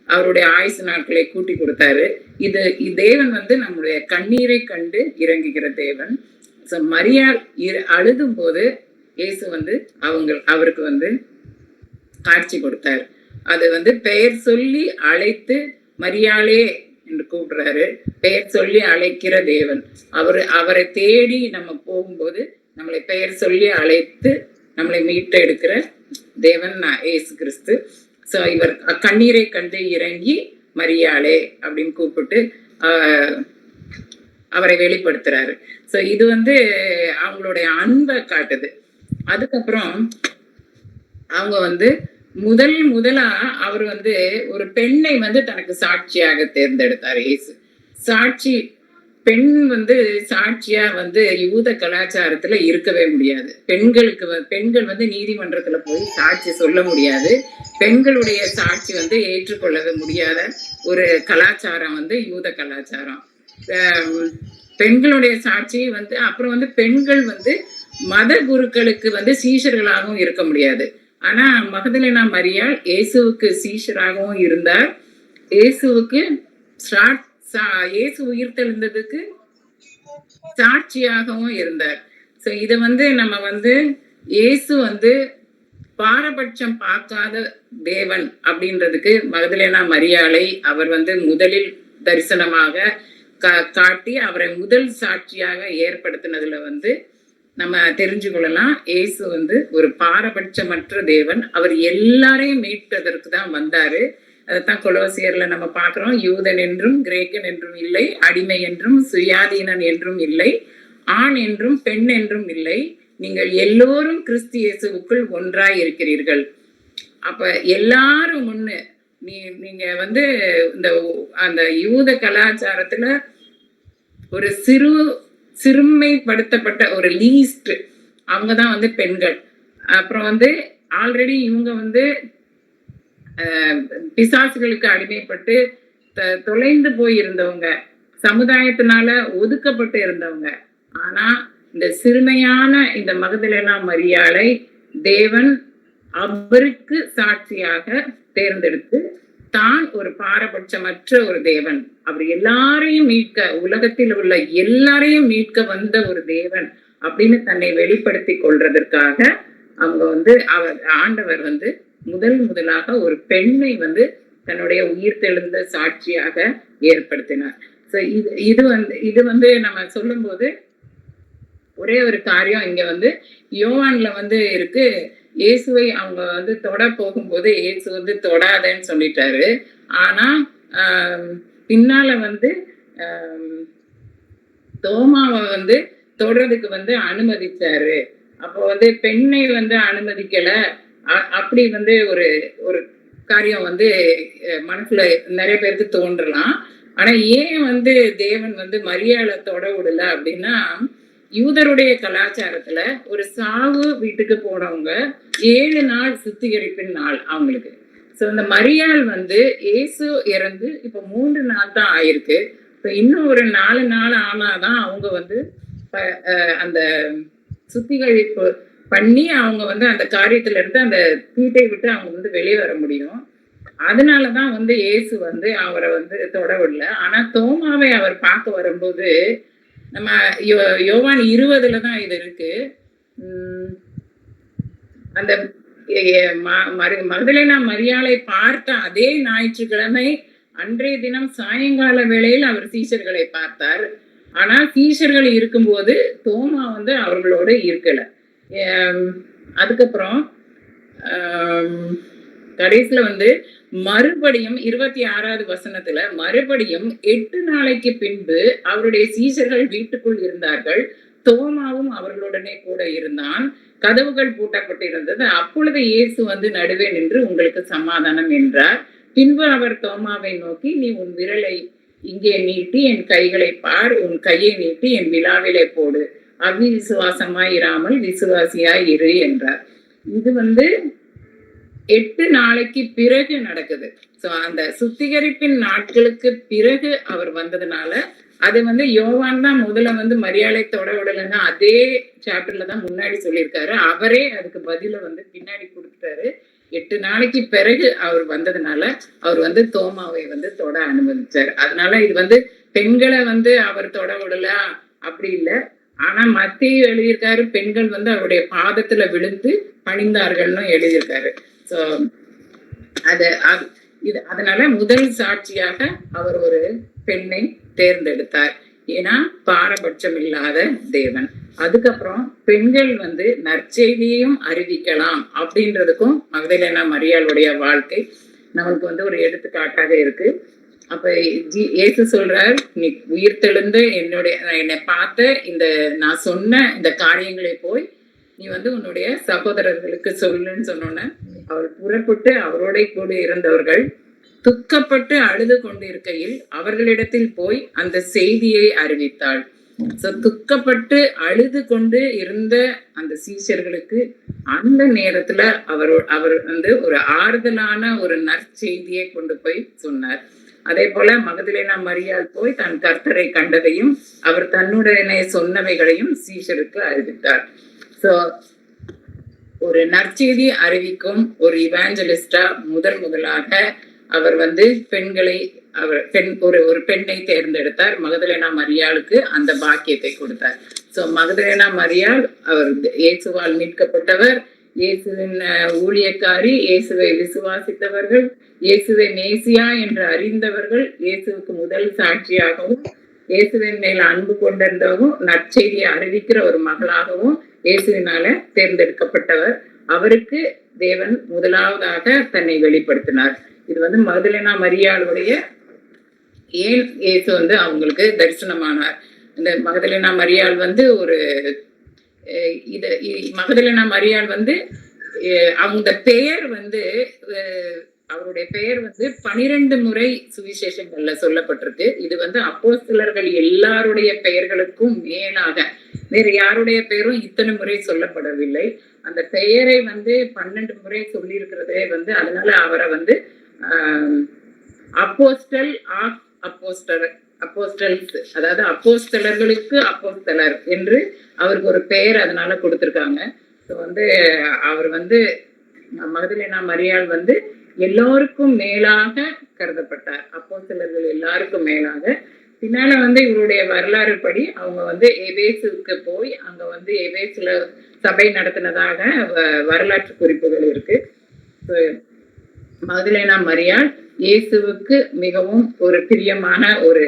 அவருடைய ஆயுசு நாட்களை கூட்டி கொடுத்தாரு. தேவன் வந்து நம்முடைய கண்ணீரை கண்டு இறங்குகிற தேவன். ஸோ மரியாள் அழுதும் போது இயேசு வந்து அவருக்கு வந்து காட்சி கொடுத்தார். அது வந்து பெயர் சொல்லி அழைத்து மரியாளே என்று கூப்பிடுறாரு. பெயர் சொல்லி அழைக்கிற தேவன். அவரை தேடி நம்ம போகும்போது நம்மளை பெயர் சொல்லி அழைத்து நம்மளை மீட்டு எடுக்கிற தேவன் இயேசு கிறிஸ்து. ஸோ இவர் கண்ணீரை கண்டு இறங்கி மரியாளே அப்படின்னு கூப்பிட்டு அவரை வெளிப்படுத்துறாரு. ஸோ இது வந்து அவங்களுடைய அன்பை காட்டுது. அதுக்கப்புறம் அவங்க வந்து முதலா அவர் வந்து ஒரு பெண்ணை வந்து தனக்கு சாட்சியாக தேர்ந்தெடுத்தார் இயேசு. சாட்சி பெண் வந்து சாட்சியா வந்து யூத கலாச்சாரத்துல இருக்கவே முடியாது. பெண்கள் வந்து நீதிமன்றத்துல போய் சாட்சி சொல்ல முடியாது. பெண்களுடைய சாட்சி வந்து ஏற்றுக்கொள்ளவே முடியாத ஒரு கலாச்சாரம் வந்து யூத கலாச்சாரம். பெண்களுடைய சாட்சி வந்து அப்புறம் வந்து பெண்கள் வந்து மத குருக்களுக்கு வந்து சீஷர்களாகவும் இருக்க முடியாது. ஆனா மகதலேனா மரியாள் இயேசுவுக்கு சீஷராகவும் இருந்தார். இயேசு உயிர்த்தெழுந்ததுக்கு சாட்சியாகவும் இருந்தார். சோ இத வந்து நம்ம வந்து இயேசு வந்து பாரபட்சம் பார்க்காத தேவன் அப்படின்றதுக்கு மகதலேனா மரியாளை அவர் வந்து முதலில் தரிசனமாக காட்டி அவரை முதல் சாட்சியாக ஏற்படுத்தினதுல வந்து நம்ம தெரிஞ்சு கொள்ளலாம். இயேசு வந்து ஒரு பாரபட்சமற்ற தேவன். அவர் எல்லாரையும் மீட்பதற்கு தான் வந்தாரு. அதைத்தான் கொலோசியர்ல நம்ம பார்க்கிறோம். யூதன் என்றும் கிரேக்கன் என்றும் இல்லை, அடிமை என்றும் சுயாதீனன் என்றும் இல்லை, ஆண் என்றும் பெண் என்றும் இல்லை, நீங்கள் எல்லோரும் கிறிஸ்து இயேசுவுக்குள் ஒன்றாய் இருக்கிறீர்கள். அப்ப எல்லாரும் ஒண்ணு. நீங்க வந்து அந்த யூத கலாச்சாரத்துல ஒரு சிறுமைப்படுத்தப்பட்ட ஒரு லீஸ்ட் அவங்கதான் வந்து பெண்கள். அப்புறம் வந்து ஆல்ரெடி இவங்க வந்து பிசாசுகளுக்கு அடிமைப்பட்டு தொலைந்து போய் இருந்தவங்க, சமுதாயத்தினால ஒதுக்கப்பட்டு இருந்தவங்க. ஆனா இந்த சிறுமையான இந்த மகதலேனா மரியாளை தேவன் அவருக்கு சாட்சியாக தேர்ந்தெடுத்து தான் ஒரு பாரபட்சமற்ற ஒரு தேவன், அவர் எல்லாரையும் மீட்க, உலகத்தில் உள்ள எல்லாரையும் மீட்க வந்த ஒரு தேவன் அப்படின்னு தன்னை வெளிப்படுத்தி கொள்றதற்காக அவங்க வந்து ஆண்டவர் வந்து முதலாக ஒரு பெண்ணை வந்து தன்னுடைய உயிர்த்தெழுந்த சாட்சியாக ஏற்படுத்தினார். சோ இது வந்து நம்ம சொல்லும் போது ஒரே ஒரு காரியம் இங்க வந்து யோவான்ல வந்து இருக்கு. இயேசுவை அவங்க வந்து தொட போகும்போது இயேசு வந்து தொடாதேன்னு சொல்லிட்டாரு. ஆனா பின்னால வந்து தோமாவை வந்து தொடறதுக்கு வந்து அனுமதிச்சாரு. அப்போ வந்து பெண்ணை வந்து அனுமதிக்கல. அப்படி வந்து ஒரு காரியம் வந்து மனசுல நிறைய பேருக்கு தோன்றலாம். ஆனா ஏன் வந்து தேவன் வந்து மரியாளை தொட விடல அப்படின்னா, யூதருடைய கலாச்சாரத்துல ஒரு சாவு வீட்டுக்கு போனவங்க 7 நாள் சுத்திகரிப்பின் நாள் அவங்களுக்கு. சோ இந்த மரியாள் வந்து இயேசு இறந்து இப்ப 3 நாள் தான் ஆயிருக்கு. இப்ப இன்னும் ஒரு 4 நாள் ஆனாதான் அவங்க வந்து அந்த சுத்திகரிப்பு பண்ணி அவங்க வந்து அந்த காரியத்துல இருந்து அந்த தீட்டை விட்டு அவங்க வந்து வெளியே வர முடியும். அதனாலதான் வந்து இயேசு வந்து அவரை வந்து தொட விடல. ஆனா தோமாவை அவர் பார்க்க வரும்போது நம்ம யோவான் 20 தான் இது இருக்கு. அந்த மகதலேனா மரியாளை பார்த்த அதே ஞாயிற்றுக்கிழமை அன்றைய தினம் சாயங்கால வேளையில் அவர் சீஷர்களை பார்த்தார். ஆனா சீஷர்கள் இருக்கும்போது தோமா வந்து அவர்களோட இருக்கல. அதுக்கப்புறம் கடைசியில வந்து மறுபடியும் 26வது வசனத்துல மறுபடியும் 8 நாளைக்கு பின்பு அவருடைய சீஷர்கள் வீட்டுக்குள் இருந்தார்கள். தோமாவும் அவர்களுடனே கூட இருந்தான். கதவுகள் பூட்டப்பட்டிருந்தது. அப்பொழுது இயேசு வந்து நடுவே நின்று உங்களுக்கு சமாதானம் என்றார். பின்பு அவர் தோமாவை நோக்கி, நீ உன் விரலை இங்கே நீட்டி என் கைகளை பார், உன் கையை நீட்டி என் விலாவிலே போடு, அவிசுவாசமாயிராமல் விசுவாசியாய் இரு என்றார். இது வந்து 8 நாளைக்கு பிறகு நடக்குது. சோ அந்த சுத்திகரிப்பின் நாட்களுக்கு பிறகு அவர் வந்ததுனால அது வந்து யோவான் தான் முதல்ல வந்து மரியாளை தொட விடலைன்னா அதே சாப்டர்ல தான் முன்னாடி சொல்லியிருக்காரு. அவரே அதுக்கு பதில வந்து பின்னாடி கொடுத்துட்டாரு. 8 நாளைக்கு பிறகு அவர் வந்ததுனால அவர் வந்து தோமாவை வந்து தொட அனுமதிச்சார். அதனால இது வந்து பெண்களை வந்து அவர் தொட விடல அப்படி இல்லை. ஆனா மத்தேயு எழுதியிருக்காரு பெண்கள் வந்து அவருடைய பாதத்துல விழுந்து பணிந்தார்கள்னு எழுதியிருக்காரு. ஸோ அதனால முதல் சாட்சியாக அவர் ஒரு பெண்ணை தேர்ந்தெடுத்தார். ஏன்னா பாரபட்சம் இல்லாத தேவன். அதுக்கப்புறம் பெண்கள் நற்செய்தியையும் அறிவிக்கலாம் அப்படின்றதுக்கும் மகதலேனா மரியாளுடைய வாழ்க்கை நமக்கு ஒரு எடுத்துக்காட்டாக இருக்கு. அப்ப இயேசு சொல்றார், நீ உயிர்த்தெழுந்த என்னை பார்த்த நான் சொன்ன இந்த காரியங்களை போய் நீ உன்னுடைய சகோதரர்களுக்கு சொல்லுன்னு சொன்னோன்ன அவள் புறப்பட்டு அவரோட கூட இருந்தவர்கள் துக்கப்பட்டு அழுது கொண்டிருக்கையில் அவர்களிடத்தில் போய் அந்த செய்தியை அறிவித்தாள். துக்கப்பட்டு அழுது கொண்டு இருந்த அந்த சீஷர்களுக்கு அந்த நேரத்துல அவர் ஒரு ஆறுதலான ஒரு நற்செய்தியை கொண்டு போய் சொன்னார். அதே போல மகதலேனா மரியாள் போய் தன் கர்த்தரை கண்டதையும் அவர் தன்னுடனே சொன்னவைகளையும் சீஷருக்கு அறிவித்தார். சோ ஒரு நற்செய்தி அறிவிக்கும் ஒரு இவாஞ்சலிஸ்டா முதலாக அவர் பெண்களை ஒரு பெண்ணை தேர்ந்தெடுத்தார். மகதலேனா மரியாளுக்கு அந்த பாக்கியத்தை கொடுத்தார். சோ மகதலேனா மரியாள் அவர் இயேசுவால் மீட்கப்பட்டவர், இயேசுவின் ஊழியக்காரி, இயேசுவை விசுவாசித்தவர்கள், இயேசுவை மேசியா என்று அறிந்தவர்கள், இயேசுவுக்கு முதல் சாட்சியாகவும் இயேசுவின் மேல் அன்பு கொண்டிருந்தவும் நற்செய்தியை அறிவிக்கிற ஒரு மகளாகவும் இயேசுவினால தேர்ந்தெடுக்கப்பட்டவர். அவருக்கு தேவன் முதலாவதாக தன்னை வெளிப்படுத்தினார். இது மகதலேனா மரியாளுடைய ஏன் இயேசு அவங்களுக்கு தரிசனமானார். இந்த மகதலேனா மரியாள் ஒரு மகதலேனா மரியாள் அவங்க பெயர் அவருடைய பெயர் 12 முறை சுவிசேஷங்கள்ல சொல்லப்பட்டிருக்கு. இது அப்போஸ்தலர்கள் எல்லாருடைய பெயர்களுக்கும் மேலாக வேற யாருடைய பெயரும் இத்தனை முறை சொல்லப்படவில்லை. அந்த பெயரை 12 முறை சொல்லி இருக்கிறதே அதனால அவரை அப்போஸ்டல் ஆஃப் அப்போஸ்டல்ஸ், அதாவது அப்போஸ்தலர்களுக்கு அப்போஸ்தலர் என்று அவருக்கு ஒரு பெயர் அதனால கொடுத்திருக்காங்க. அவர் மகதலேனா மரியாள் எல்லோருக்கும் மேலாக கருதப்பட்டார். அப்போஸ்தலர்கள் எல்லாருக்கும் மேலாக. பின்னால இவருடைய வரலாறு படி அவங்க எபேசுக்கு போய் அங்க எபேசுல சபை நடத்தினதாக வரலாற்று குறிப்புகள் இருக்கு. மகதலேனா மரியாள் இயேசுவுக்கு மிகவும் ஒரு பிரியமான ஒரு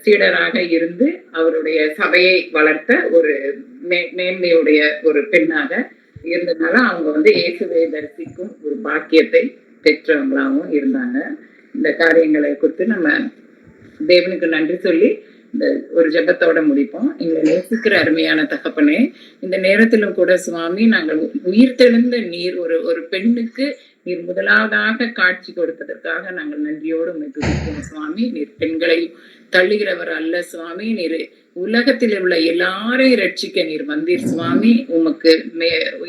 சீடராக இருந்து அவருடைய சபையை வளர்த்த ஒரு மேன்மையுடைய ஒரு பெண்ணாக இருந்ததுனால அவங்க இயேசுவை தரிசிக்கும் ஒரு பாக்கியத்தை பெற்றவங்களாகவும் இருந்தாங்க. இந்த காரியங்களை குறித்து நம்ம தேவனுக்கு நன்றி சொல்லி இந்த ஒரு ஜெபத்தோட முடிப்போம். எங்களை நேசிக்கிற அருமையான தகப்பனே, இந்த நேரத்திலும் கூட சுவாமி, நாங்கள் உயிர்த்தெழுந்த நீர் ஒரு பெண்ணுக்கு நீர் முதலாவதாக காட்சி கொடுத்ததற்காக நாங்கள் நன்றியோடு உண்மை துதிக்கிறோம் சுவாமி. நீர் பெண்களை தள்ளுகிறவர் அல்ல சுவாமி. நீர் உலகத்தில் உள்ள எல்லாரையும் ரட்சிக்க நீர் வந்தீர் சுவாமி. உமக்கு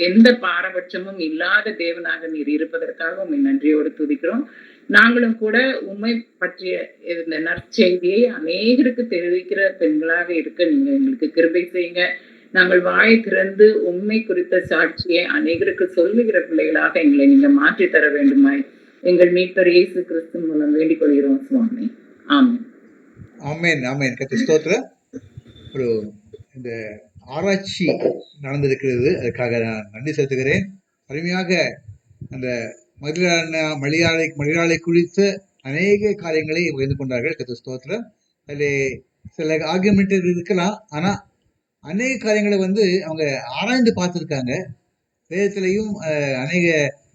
எந்த பாரபட்சமும் இல்லாத தேவனாக நீர் இருப்பதற்காக உண்மை நன்றியோடு துதிக்கிறோம். நாங்களும் கூட உண்மை பற்றிய இந்த நற்செய்தியை அநேகருக்கு தெரிவிக்கிற பெண்களாக இருக்க நீங்க எங்களுக்கு கிருபை செய்யுங்க. நாங்கள் வாய் திறந்து உண்மை குறித்த சாட்சியை அநேகருக்கு சொல்லுகிற பிள்ளைகளாக எங்களை நீங்க மாற்றி தர வேண்டுமாய் எங்கள் மீட்பர் இயேசு கிறிஸ்து மூலம் வேண்டிக் கொள்கிறோம் சுவாமி. ஆமென். ஆமென் ஆமென். கர்த்தருக்கு ஸ்தோத்திரம். ஒரு இந்த ஆராய்ச்சி நடந்திருக்கிறது, அதுக்காக நான் நன்றி செலுத்துகிறேன். அருமையாக அந்த மரியாளை குறித்த அநேக காரியங்களை பகிர்ந்து கொண்டார்கள். கர்த்தருக்கு ஸ்தோத்திரம். அதில் சில ஆர்குமெண்ட் இருக்கலாம், ஆனால் அநேக காரியங்களை அவங்க ஆராய்ந்து பார்த்துருக்காங்க. வேதத்திலையும் அநேக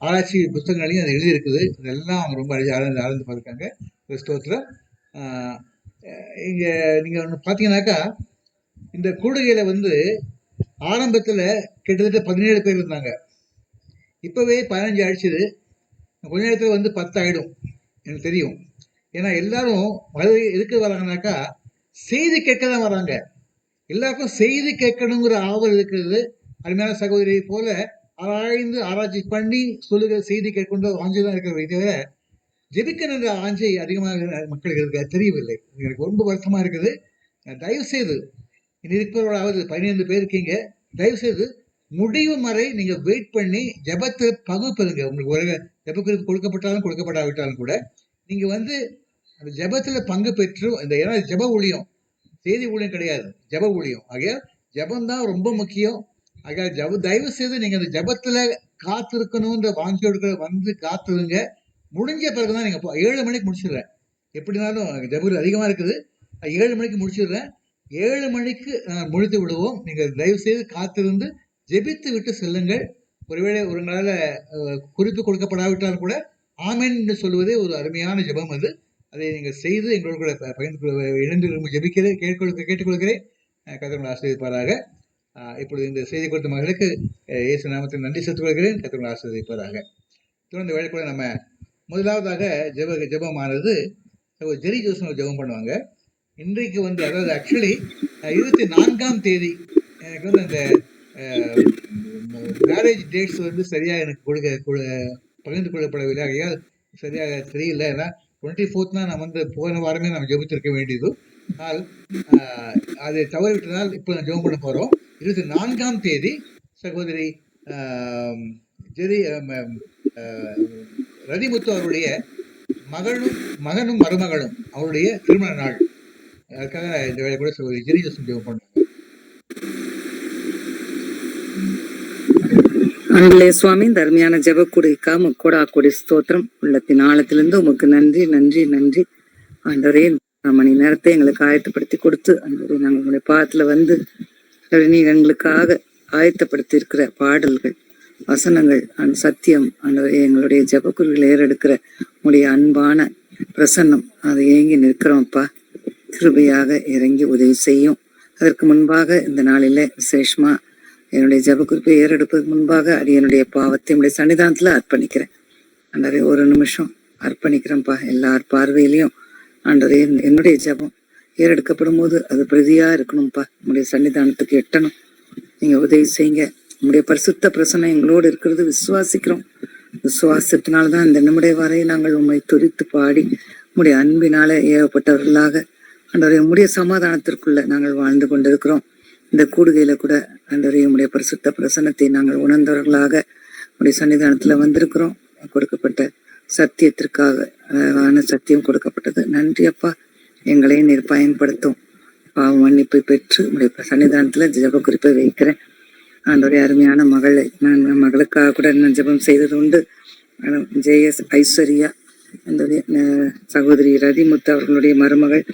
ஆராய்ச்சி புத்தகங்களையும் அது எழுதியிருக்குது. இதெல்லாம் அவங்க ரொம்ப ஆராய்ந்து பார்த்துருக்காங்க. ஸ்தோத்திரம். இங்கே நீங்கள் ஒன்று பார்த்தீங்கன்னாக்கா, இந்த கூடுகையில் ஆரம்பத்தில் கிட்டத்தட்ட 17 பேர் இருந்தாங்க. இப்போவே 15 ஆயிடுச்சுது. கொஞ்ச நேரத்தில் 10 ஆகிடும் எனக்கு தெரியும். ஏன்னா எல்லாரும் எதுக்கு வராங்கனாக்கா, செய்தி கேட்க தான் வராங்க. எல்லாருக்கும் செய்தி கேட்கணுங்கிற ஆவல் இருக்கிறது. அருமையான சகோதரி போல ஆராய்ச்சி பண்ணி சொல்லுகிற செய்தி கேட்கணுன்ற வாஞ்சி தான் இருக்கிற தவிர ஜெபிக்கிற வாஞ்சை அதிகமாக மக்களுக்கு இருக்க தெரியவில்லை. எனக்கு ரொம்ப வருத்தமாக இருக்குது. தயவு செய்து இருப்பவர்களாவது 15 பேர் இருக்கீங்க, தயவு செய்து முடிவு வரை நீங்க வெயிட் பண்ணி ஜெபத்தில் பங்கு பெறுங்க. உங்களுக்கு ஒரு ஜெபக்குறிப்பு கொடுக்கப்பட்டாலும் கொடுக்கப்படாவிட்டாலும் கூட நீங்க அந்த ஜெபத்துல பங்கு பெற்று இந்த, ஏன்னா ஜெப ஊழியம் செய்தி ஊழியம் கிடையாது, ஜெப ஊழியம். ஆகையால் ஜெபம் தான் ரொம்ப முக்கியம். ஆகையால் தயவு செய்து நீங்க அந்த ஜெபத்துல காத்திருக்கணும்ன்ற வாஞ்சியோடு காத்துருங்க. முடிஞ்ச பிறகு தான் நீங்கள் 7 மணிக்கு முடிச்சிடுறேன். எப்படினாலும் ஜபுல் அதிகமாக இருக்குது, 7 மணிக்கு முடிச்சிடுறேன். 7 மணிக்கு முடித்து விடுவோம். நீங்கள் தயவு செய்து காத்திருந்து ஜெபித்து விட்டு செல்லுங்கள். ஒருவேளை ஒரு நாள் குறித்து கொடுக்கப்படாவிட்டாலும் கூட ஆமென் என்று சொல்வதே ஒரு அருமையான ஜெபம் அது. அதை நீங்கள் செய்து எங்களோடு கூட பகிர்ந்து இணைந்து ஜெபிக்கிறேன், கேட்டுக்கொள்கிறேன். கர்த்தர் ஆசீர்வதிப்பாராக. இப்பொழுது இந்த செய்தி கொடுத்த மகளுக்கு இயேசு நாமத்தில் நன்றி செலுத்திக் கொள்கிறேன். கர்த்தர் ஆசீர்வதிப்பாராக. தொடர்ந்து வேலை கூட நம்ம முதலாவதாக ஜெபமானது ஜெரி ஜோசப் ஜெபம் பண்ணுவாங்க. இன்றைக்கு வந்து அதாவது ஆக்சுவலி 24ஆம் தேதி எனக்கு வந்து அந்த மேரேஜ் டேட்ஸ் வந்து சரியாக எனக்கு பகிர்ந்து கொள்ளப்படவில்லை. ஆகையால் சரியாக தெரியல. ஏன்னா 24th நான் வந்து போன வாரமே நம்ம ஜெபித்திருக்க வேண்டியது. ஆனால் அதை தவறிவிட்டதால் இப்போ நான் ஜெபம் பண்ண போகிறோம். 24ஆம் தேதி சகோதரி ஜெரி ரதிமுத்து அவருடைய மகனும் மருமகளும் அவருடைய திருமண நாள். அதுக்காக இந்த வேலை கூட சகோதரி ஜெரி ஜோசப் ஜெபம் பண்ணுவாங்க. அன்புலே சுவாமி, இந்த அருமையான ஜெபக்குடிக்கா முக்கோடா கொடி ஸ்தோத்திரம். உள்ளத்தின் ஆழத்திலிருந்து உமக்கு நன்றி நன்றி நன்றி ஆண்டவரே. மணி நேரத்தை எங்களுக்கு ஆயத்தப்படுத்தி கொடுத்து ஆண்டவரே நாங்கள் உங்களுடைய பாதத்துல வந்து நீர் எங்களுக்காக ஆயத்தப்படுத்தி இருக்கிற பாடல்கள், வசனங்கள், சத்தியம் ஆண்டவரே, எங்களுடைய ஜெபக்குறிகளை ஏறெடுக்கிற உங்களுடைய அன்பான பிரசன்னம் அதை ஏங்கி நிற்கிறோம்ப்பா. கிருபையாக இறங்கி உதவி செய்யும். அதற்கு முன்பாக இந்த நாளில விசேஷமா என்னுடைய ஜெபக்குறிப்பை ஏறெடுப்பதற்கு முன்பாக என்னுடைய பாவத்தை என்னுடைய சன்னிதானத்துல அர்ப்பணிக்கிறேன். ஆண்டவரே ஒரு நிமிஷம் அர்ப்பணிக்கிறேன்ப்பா. எல்லார் பார்வையிலையும் ஆண்டவரே என்னுடைய ஜெபம் ஏறெடுக்கப்படும் போது அது பிரதியா இருக்கணும்ப்பா. உங்களுடைய சன்னிதானத்துக்கு எட்டணும். நீங்க உதவி செய்யுங்க. உங்களுடைய பரிசுத்த பிரசன்னம் எங்களோடு இருக்கிறது விசுவாசிக்கிறோம். விசுவாசத்தினால்தான் இந்த நிமிட வரை நாங்கள் உண்மை துதித்து பாடி உங்களுடைய அன்பினால ஏவப்பட்டவர்களாக ஆண்டவரே உங்களுடைய சமாதானத்திற்குள்ள நாங்கள் வாழ்ந்து கொண்டிருக்கிறோம். இந்த கூடுகையில கூட ஆண்டவரே உங்களுடைய பரிசுத்த பிரசன்னத்தை நாங்கள் உணர்ந்தவர்களாக உங்களுடைய சன்னிதானத்துல வந்திருக்கிறோம். கொடுக்கப்பட்ட சத்தியத்திற்காக அழகான சத்தியம் கொடுக்கப்பட்டது. நன்றி அப்பா. எங்களையும் நீர் பயன்படுத்தும். பாவ மன்னிப்பை பெற்று உங்களுடைய சன்னிதானத்துல ஜெப குறிப்பை வைக்கிறேன். ஆண்டவரே அருமையான மகளை நான் மகளுக்காக கூட நான் ஜெபம் செய்தது உண்டு. ஜெயஸ் ஐஸ்வர்யா அந்த சகோதரி ரதிமுத்து அவர்களுடைய மருமகள்.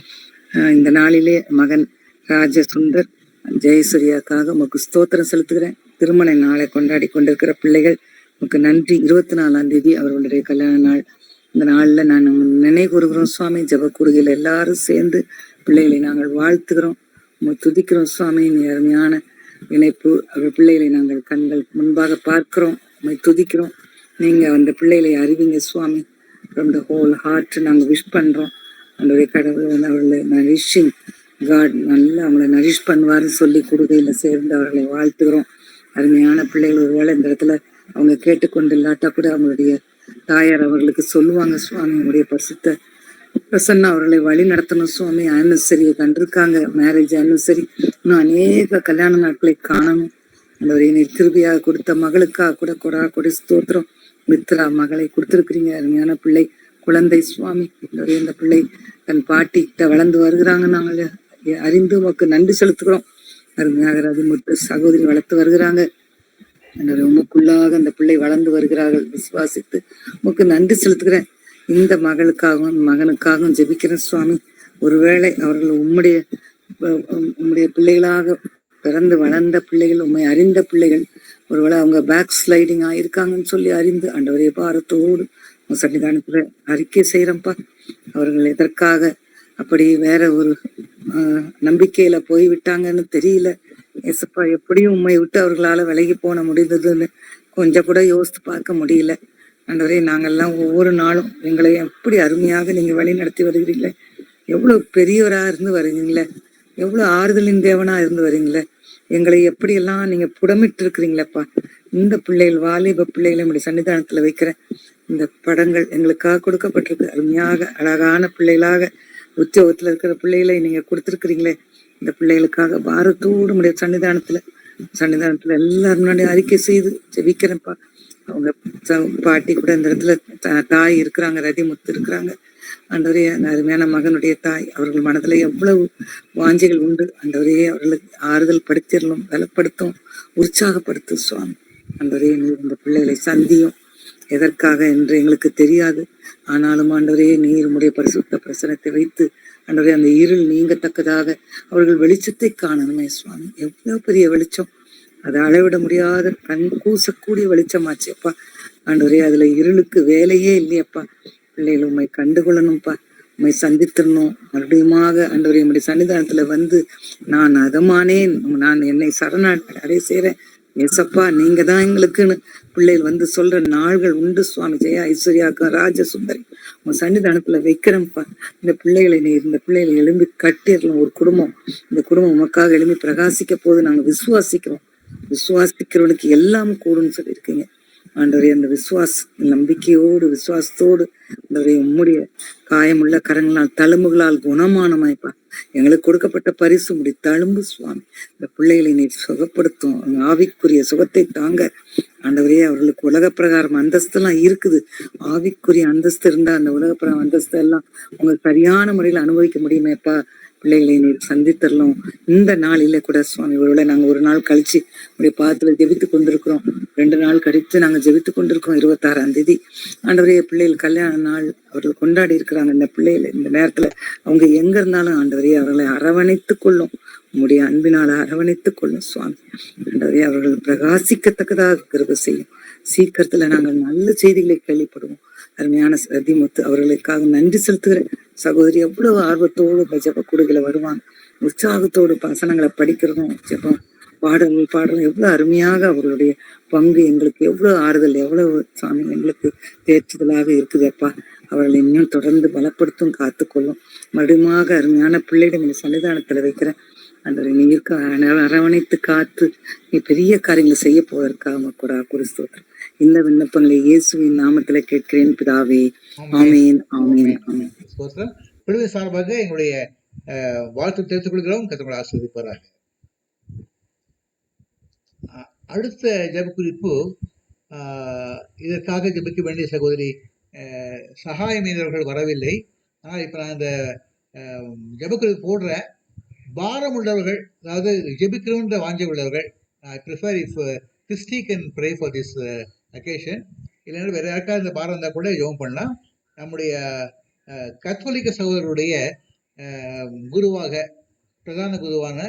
இந்த நாளிலே மகன் ராஜசுந்தர் ஜெயசூர்யாக்காக உமக்கு ஸ்தோத்திரம் செலுத்துகிறேன். திருமண நாளை கொண்டாடி கொண்டிருக்கிற பிள்ளைகள் உமக்கு நன்றி. 24ஆம் தேதி அவர்களுடைய கல்யாண நாள். இந்த நாள்ல நான் நினைவு கூறுகிறோம் சுவாமி. ஜெபக்கூடுகையில் எல்லாரும் சேர்ந்து பிள்ளைகளை நாங்கள் வாழ்த்துகிறோம், துதிக்கிறோம் சுவாமி. நீ அருமையான இணைப்பு. அவர் பிள்ளைகளை நாங்கள் கண்கள் முன்பாக பார்க்கிறோம், துதிக்கிறோம். நீங்க அந்த பிள்ளைகளை அறிவிங்க சுவாமி. ஃப்ரம் த ஹோல் ஹார்ட் நாங்கள் விஷ் பண்றோம். அவருடைய கடவுள் வந்து அவர்களை நரிஷிங் காட் நல்லா அவங்களை நரிஷ் பண்ணுவாருன்னு சொல்லி கூடுகையில சேர்ந்து அவர்களை வாழ்த்துகிறோம். அருமையான பிள்ளைகள். ஒருவேளை இந்த இடத்துல அவங்க கேட்டுக்கொண்டு இல்லாட்டா கூட அவங்களுடைய தாயார் அவர்களுக்கு சொல்லுவாங்க சுவாமி. உங்களுடைய பரிசுத்த பிரசன்னா அவர்களை வழி நடத்தணும் சுவாமி. ஆனிவர்சரியை கண்டிருக்காங்க, மேரேஜ் ஆனிவர்சரி. இன்னும் அநேக கல்யாண நாட்களை காணணும். அந்த கிருபியாக கொடுத்த மகளுக்காக கூட கொடி ஸ்தோத்திரம். மித்ரா மகளை கொடுத்துருக்கிறீங்க. அருமையான பிள்ளை, குழந்தை சுவாமி. இந்த பிள்ளை தன் பாட்டி கிட்ட வளர்ந்து வருகிறாங்க. நாங்கள் அறிந்து உமக்கு நன்றி செலுத்துகிறோம். அருமையாக ரதிமுத்து சகோதரி வளர்த்து வருகிறாங்க. உமக்குள்ளாக அந்த பிள்ளை வளர்ந்து வருகிறார்கள். விசுவாசித்து உமக்கு நன்றி செலுத்துகிறேன். இந்த மகளுக்காகவும் மகனுக்காகவும் ஜெபிக்கிறேன் சுவாமி. ஒருவேளை அவர்கள் உம்முடைய பிள்ளைகளாக பிறந்து வளர்ந்த பிள்ளைகள், உண்மை அறிந்த பிள்ளைகள், ஒருவேளை அவங்க பேக் ஸ்லைடிங் ஆயிருக்காங்கன்னு சொல்லி அறிந்து ஆண்டவரே பாரத்தோடு சன்னிதானத்துல அறிக்கை செய்யறப்பா. அவர்கள் எதற்காக அப்படி வேற ஒரு நம்பிக்கையில போய்விட்டாங்கன்னு தெரியல. ஏசப்பா, எப்படியும் உண்மை விட்டு அவர்களால விலகி போன முடிந்ததுன்னு கொஞ்சம் கூட யோசித்து பார்க்க முடியல. ஆண்டவரே, நாங்கள்லாம் ஒவ்வொரு நாளும் எங்களை எப்படி அருமையாக நீங்க வழி நடத்தி வருகிறீங்களே, எவ்வளவு பெரியவரா இருந்து வருவீங்களே, எவ்வளவு ஆறுதலின் தேவனா இருந்து வரீங்களே, எங்களை எப்படியெல்லாம் நீங்க புடமிட்டு இருக்கிறீங்களப்பா. இந்த பிள்ளைகள், வாலிப பிள்ளைகளை நம்முடைய சன்னிதானத்துல வைக்கிற இந்த படங்கள் எங்களுக்காக கொடுக்கப்பட்டிருக்கு. அருமையாக அழகான பிள்ளைகளாக உத்தியோகத்துல இருக்கிற பிள்ளைகளை நீங்க கொடுத்துருக்கிறீங்களே. இந்த பிள்ளைகளுக்காக பாரத்தோடு நம்முடைய சன்னிதானத்துல எல்லாரும் முன்னாடி அறிக்கை செய்து ஜெபிக்கிறேன்ப்பா. அவங்க பாட்டி கூட இந்த இடத்துல தாய் இருக்கிறாங்க, ரதிமுத்து இருக்கிறாங்க. ஆண்டவரே, அந்த அருமையான மகனுடைய தாய், அவர்கள் மனதுல எவ்வளவு வாஞ்சிகள் உண்டு. ஆண்டவரே, அவர்களுக்கு ஆறுதல் படுத்திடலும், பலப்படுத்தும், உற்சாகப்படுத்தும் சுவாமி. ஆண்டவரே, இந்த பிள்ளைகளை சந்தியும். எதற்காக என்று எங்களுக்கு தெரியாது. ஆனாலும் ஆண்டவரே, நீர் உம்முடைய பரிசுத்த பிரசனத்தை வைத்து ஆண்டவரே அந்த இருள் நீங்கத்தக்கதாக அவர்கள் வெளிச்சத்தை காணணுமே சுவாமி. எவ்வளவு பெரிய வெளிச்சம்! அதை அளவிட முடியாத கண் கூசக்கூடிய வெளிச்சமாச்சு அப்பா. ஆண்டவரே, அதுல இருளுக்கு வேலையே இல்லையப்பா. பிள்ளைகள் உண்மை கண்டுகொள்ளணும்ப்பா, உண்மை சந்தித்திடணும். மறுபடியுமாக ஆண்டவரே உம்முடைய சன்னிதானத்துல வந்து நான் அதமானேன், நான் என்னை அடைய செய்றேன் ஏசப்பா, நீங்க தான் எங்களுக்குன்னு பிள்ளைகள் வந்து சொல்ற நாள்கள் உண்டு சுவாமி. ஜெயா ஐஸ்வர்யாக்கும் ராஜசுந்தரி உங்க சன்னிதானத்துல வைக்கிறேன்ப்பா. இந்த பிள்ளைகளை இந்த பிள்ளைகளை எழும்பி கட்டிடலாம். ஒரு குடும்பம், இந்த குடும்பம் உமக்காக எழும்பி பிரகாசிக்க போது நாங்க விசுவாசிக்கிறோம். விசுவாசிக்கிறவனுக்கு எல்லாம் கூடுன்னு சொல்லியிருக்கீங்க ஆண்டவரே. அந்த நம்பிக்கையோடு விசுவாசத்தோடு ஆண்டவரே உம்முடைய காயமுள்ள கரங்களால் தழும்புகளால் குணமானமாய்ப்பா. எங்களுக்கு கொடுக்கப்பட்ட பரிசு முடி தழும்பு சுவாமி. இந்த பிள்ளைகளை நீர் சுகப்படுத்தும், ஆவிக்குரிய சுகத்தை தாங்க ஆண்டவரே. அவர்களுக்கு உலக பிரகாரம் அந்தஸ்து எல்லாம் இருக்குது. ஆவிக்குரிய அந்தஸ்து இருந்தா அந்த உலக பிரகாரம் அந்தஸ்து எல்லாம் உங்க சரியான முறையில் அனுபவிக்க முடியுமேப்பா. பிள்ளைகளை நீர் சந்தித்தரலாம் இந்த நாளில கூட சுவாமி. ஒருவேளை நாங்க ஒரு நாள் கழிச்சு உடைய பாதத்துல ஜெபித்து கொண்டிருக்கிறோம், 2 நாள் கழித்து நாங்க ஜெபித்து கொண்டிருக்கோம். 26ஆம் தேதி ஆண்டவரே பிள்ளைகள் கல்யாண நாள் அவர்கள் கொண்டாடி இருக்கிறாங்க. இந்த பிள்ளைகள் இந்த நேரத்துல அவங்க எங்க இருந்தாலும் ஆண்டவரே அவர்களை அரவணைத்துக் கொள்ளும், உங்களுடைய அன்பினால அரவணைத்துக் கொள்ளும் சுவாமி. ஆண்டவரே அவர்கள் பிரகாசிக்கத்தக்கதாக கிருபை செய்யும். சீக்கிரத்துல நாங்கள் நல்ல செய்திகளை கேள்விப்படுவோம். அருமையான ரதிமுத்து அவர்களுக்காக நன்றி செலுத்துகிறேன். சகோதரி எவ்வளவு ஆர்வத்தோடு ஜெப கூடுகளை வருவாங்க, உற்சாகத்தோடு வசனங்களை படிக்கிறதும் ஜெபம் பாடல்கள் பாடுறதும் எவ்வளவு அருமையாக அவர்களுடைய பங்கு எங்களுக்கு எவ்வளவு ஆறுதல், எவ்வளவு சாமி எங்களுக்கு தேர்ச்சுதலாக இருக்குதப்பா. அவர்களை இன்னும் தொடர்ந்து பலப்படுத்தும், காத்துக்கொள்ளும். மறுபடியுமாக அருமையான பிள்ளையிடம் இந்த சன்னிதானத்துல வைக்கிறேன். அந்த நீருக்கு அரவணைத்து காத்து நீ பெரிய காரியங்களை செய்ய போவதற்காக கூட குறிஸ்தோத்திரம். இந்த விண்ணப்பங்களை இயேசுவின் நாமத்துல கேட்கிறேன் பிதாவே, ஆமேன் ஆமேன் ஆமேன். குழுவின் சார்பாக எங்களுடைய வாழ்த்து தெரிவித்துக் கொள்கிறோம். கர்த்தர் ஆசீர்வதிப்பாராக. அடுத்த ஜெப குறிப்பு, இதற்காக ஜெபிக்க வேண்டிய சகோதரி சகாயம் மீனவர்கள் வரவில்லை. ஆனால் இப்ப நான் இந்த ஜெப குறிப்பு போடுறேன். பாரம் உள்ளவர்கள், அதாவது ஜெபிக்கிறோன்ற வாஞ்சை உள்ளவர்கள், I prefer if Christy can pray for this occasion. இல்லைன்னா வேற யாருக்காவது இந்த பாரம் இருந்தால் கூட ஜெபம் பண்ணலாம். நம்முடைய கத்தோலிக்க சகோதரருடைய குருவாக, பிரதான குருவான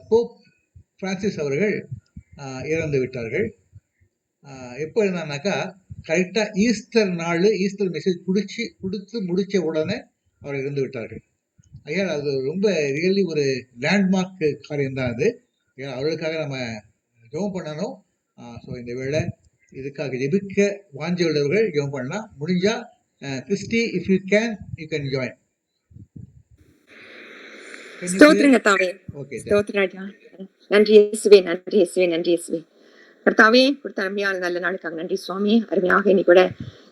போப் பிரான்சிஸ் அவர்கள் இறந்து விட்டார்கள். எப்போ இருந்தானாக்கா கரெக்டாக ஈஸ்டர் நாள், ஈஸ்டர் மெசேஜ் கொடுத்து முடித்த உடனே அவர் இறந்து விட்டார்கள். ஐயா, அது ரொம்ப ரியலி ஒரு லேண்ட்மார்க் காரியம்தான் அது. அவர்களுக்காக நம்ம ஜெபம் பண்ணணும். ஸோ இந்த வேளை இதுக்காக ஜெபிக்க வாஞ்சி உள்ளவர்கள் ஜெபம் பண்ணலாம். முடிஞ்சா Christy, if you can join. ஸ்தோத்திரங்க தாவே. ஸ்தோத்திரராஜா. நன்றி இயேசுவே, நன்றி இயேசுவே, நன்றி இயேசுவே. கர்த்தாவே கொடுத்த அருமையான நல்ல நாளுக்காக நன்றி சுவாமி. அருமையாக இன்னைக்கு கூட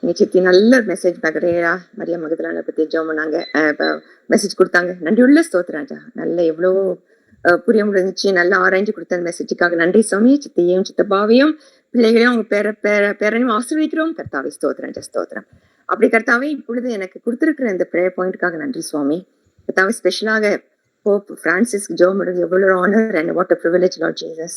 எங்க சித்தி நல்ல மெசேஜ் பகரேயா மரியா மகதலான பத்தி ஜெபம் பண்ணாங்க, மெசேஜ் கொடுத்தாங்க. நன்றி உள்ள ஸ்தோத்திரராஜா. நல்ல எவ்வளவோ புரிய முடிஞ்சிச்சு, நல்லா ஆராய்ஞ்சு கொடுத்த அந்த மெசேஜுக்காக நன்றி சுவாமி. சித்தியையும் சித்தப்பாவையும் பிள்ளைகளையும் அவங்க பேரனையும் ஆசீர்வதிக்கிறோம். கர்த்தாவே ஸ்தோத்திரராஜா, ஸ்தோத்திரம். அப்படி கர்த்தாவே இப்பொழுது எனக்கு கொடுத்திருக்கிற இந்த ப்ரேயர் பாயிண்ட்காக நன்றி சுவாமி. கர்த்தாவே ஸ்பெஷலாக போப் பிரான்சிஸ் ஜெபம் பண்ணுறது எவ்வளவு honour and what a privilege Lord Jesus.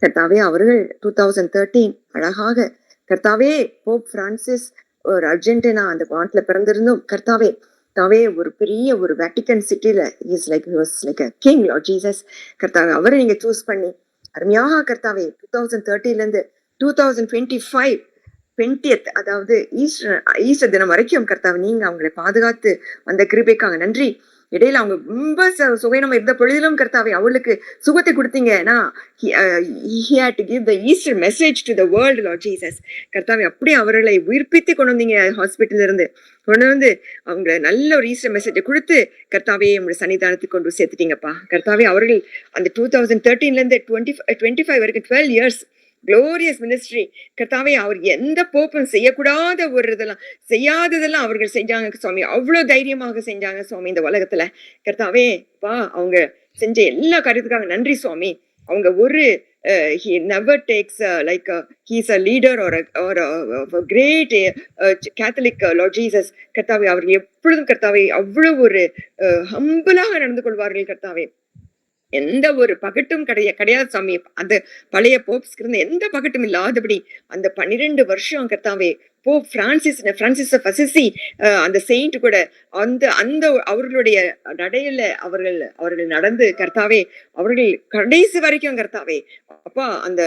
கர்த்தாவே அவர்கள் 2013 அழகாக கர்த்தாவே போப் பிரான்சிஸ் ஒரு அர்ஜென்டினா அந்த நாட்டுல பிறந்திருந்தும் கர்த்தாவே தாவே ஒரு பெரிய ஒரு வேட்டிகன் சிட்டில is like a king Lord Jesus. கர்த்தாவே அவரை நீங்க சூஸ் பண்ணி அருமையாக கர்த்தாவே 2013 இருந்து 2025 20th, அதாவது ஈஸ்டர் தினம் வரைக்கும் கர்த்தாவே நீங்க அவங்களை பாதுகாத்து வந்த கிருபைக்காக நன்றி. இடையில அவங்க ரொம்ப சுகைனம் இருந்த பொழுதிலும் கர்த்தாவே அவளுக்கு சுகத்தை கொடுத்தீங்கன்னா he had to give the Easter message to the world, Lord Jesus. கர்த்தாவே அப்படியே அவர்களை உயிர்ப்பித்து கொண்டு வந்தீங்க. ஹாஸ்பிட்டல்ல இருந்து கொண்டு வந்து அவங்க நல்ல ஒரு ஈஸ்டர் மெசேஜை கொடுத்து கர்த்தாவே உங்களுடைய சன்னிதானத்துக்கு கொண்டு சேர்த்துட்டீங்கப்பா. கர்த்தாவே அவர்கள் அந்த 2013 இருந்து 25 வரைக்கும் 12 years குளோரியஸ் மினிஸ்ட்ரி கர்த்தாவே அவர் எந்த போப்பும் செய்யக்கூடாத ஒரு செய்யாததெல்லாம் அவர்கள் செஞ்சாங்க சுவாமி. அவ்வளவு தைரியமாக செஞ்சாங்க சுவாமி இந்த உலகத்துல. கர்த்தாவே பா அவங்க செஞ்ச எல்லா காரியத்துக்காக நன்றி சுவாமி. அவங்க ஒரு he never takes like he's a leader or a great Catholic Lord Jesus. கர்த்தாவே அவர்கள் எப்பொழுதும் கர்த்தாவே அவ்வளவு ஒரு ஹம்பிளாக நடந்து கொள்வார்கள் கர்த்தாவே. எந்த ஒரு பகட்டும் கிடையாது சாமி. அந்த பழைய போப்ஸ்க்கு இருந்த எந்த பகட்டும் இல்லாதபடி அந்த 12 வருஷம் கர்த்தாவே போப் பிரான்சிஸ் ஆஃப் அசிசி அந்த செயின்ட் கூட அந்த அந்த அவர்களுடைய நடையில அவர்கள் நடந்து கர்த்தாவே, அவர்கள் கடைசி வரைக்கும் கர்த்தாவே அப்பா அந்த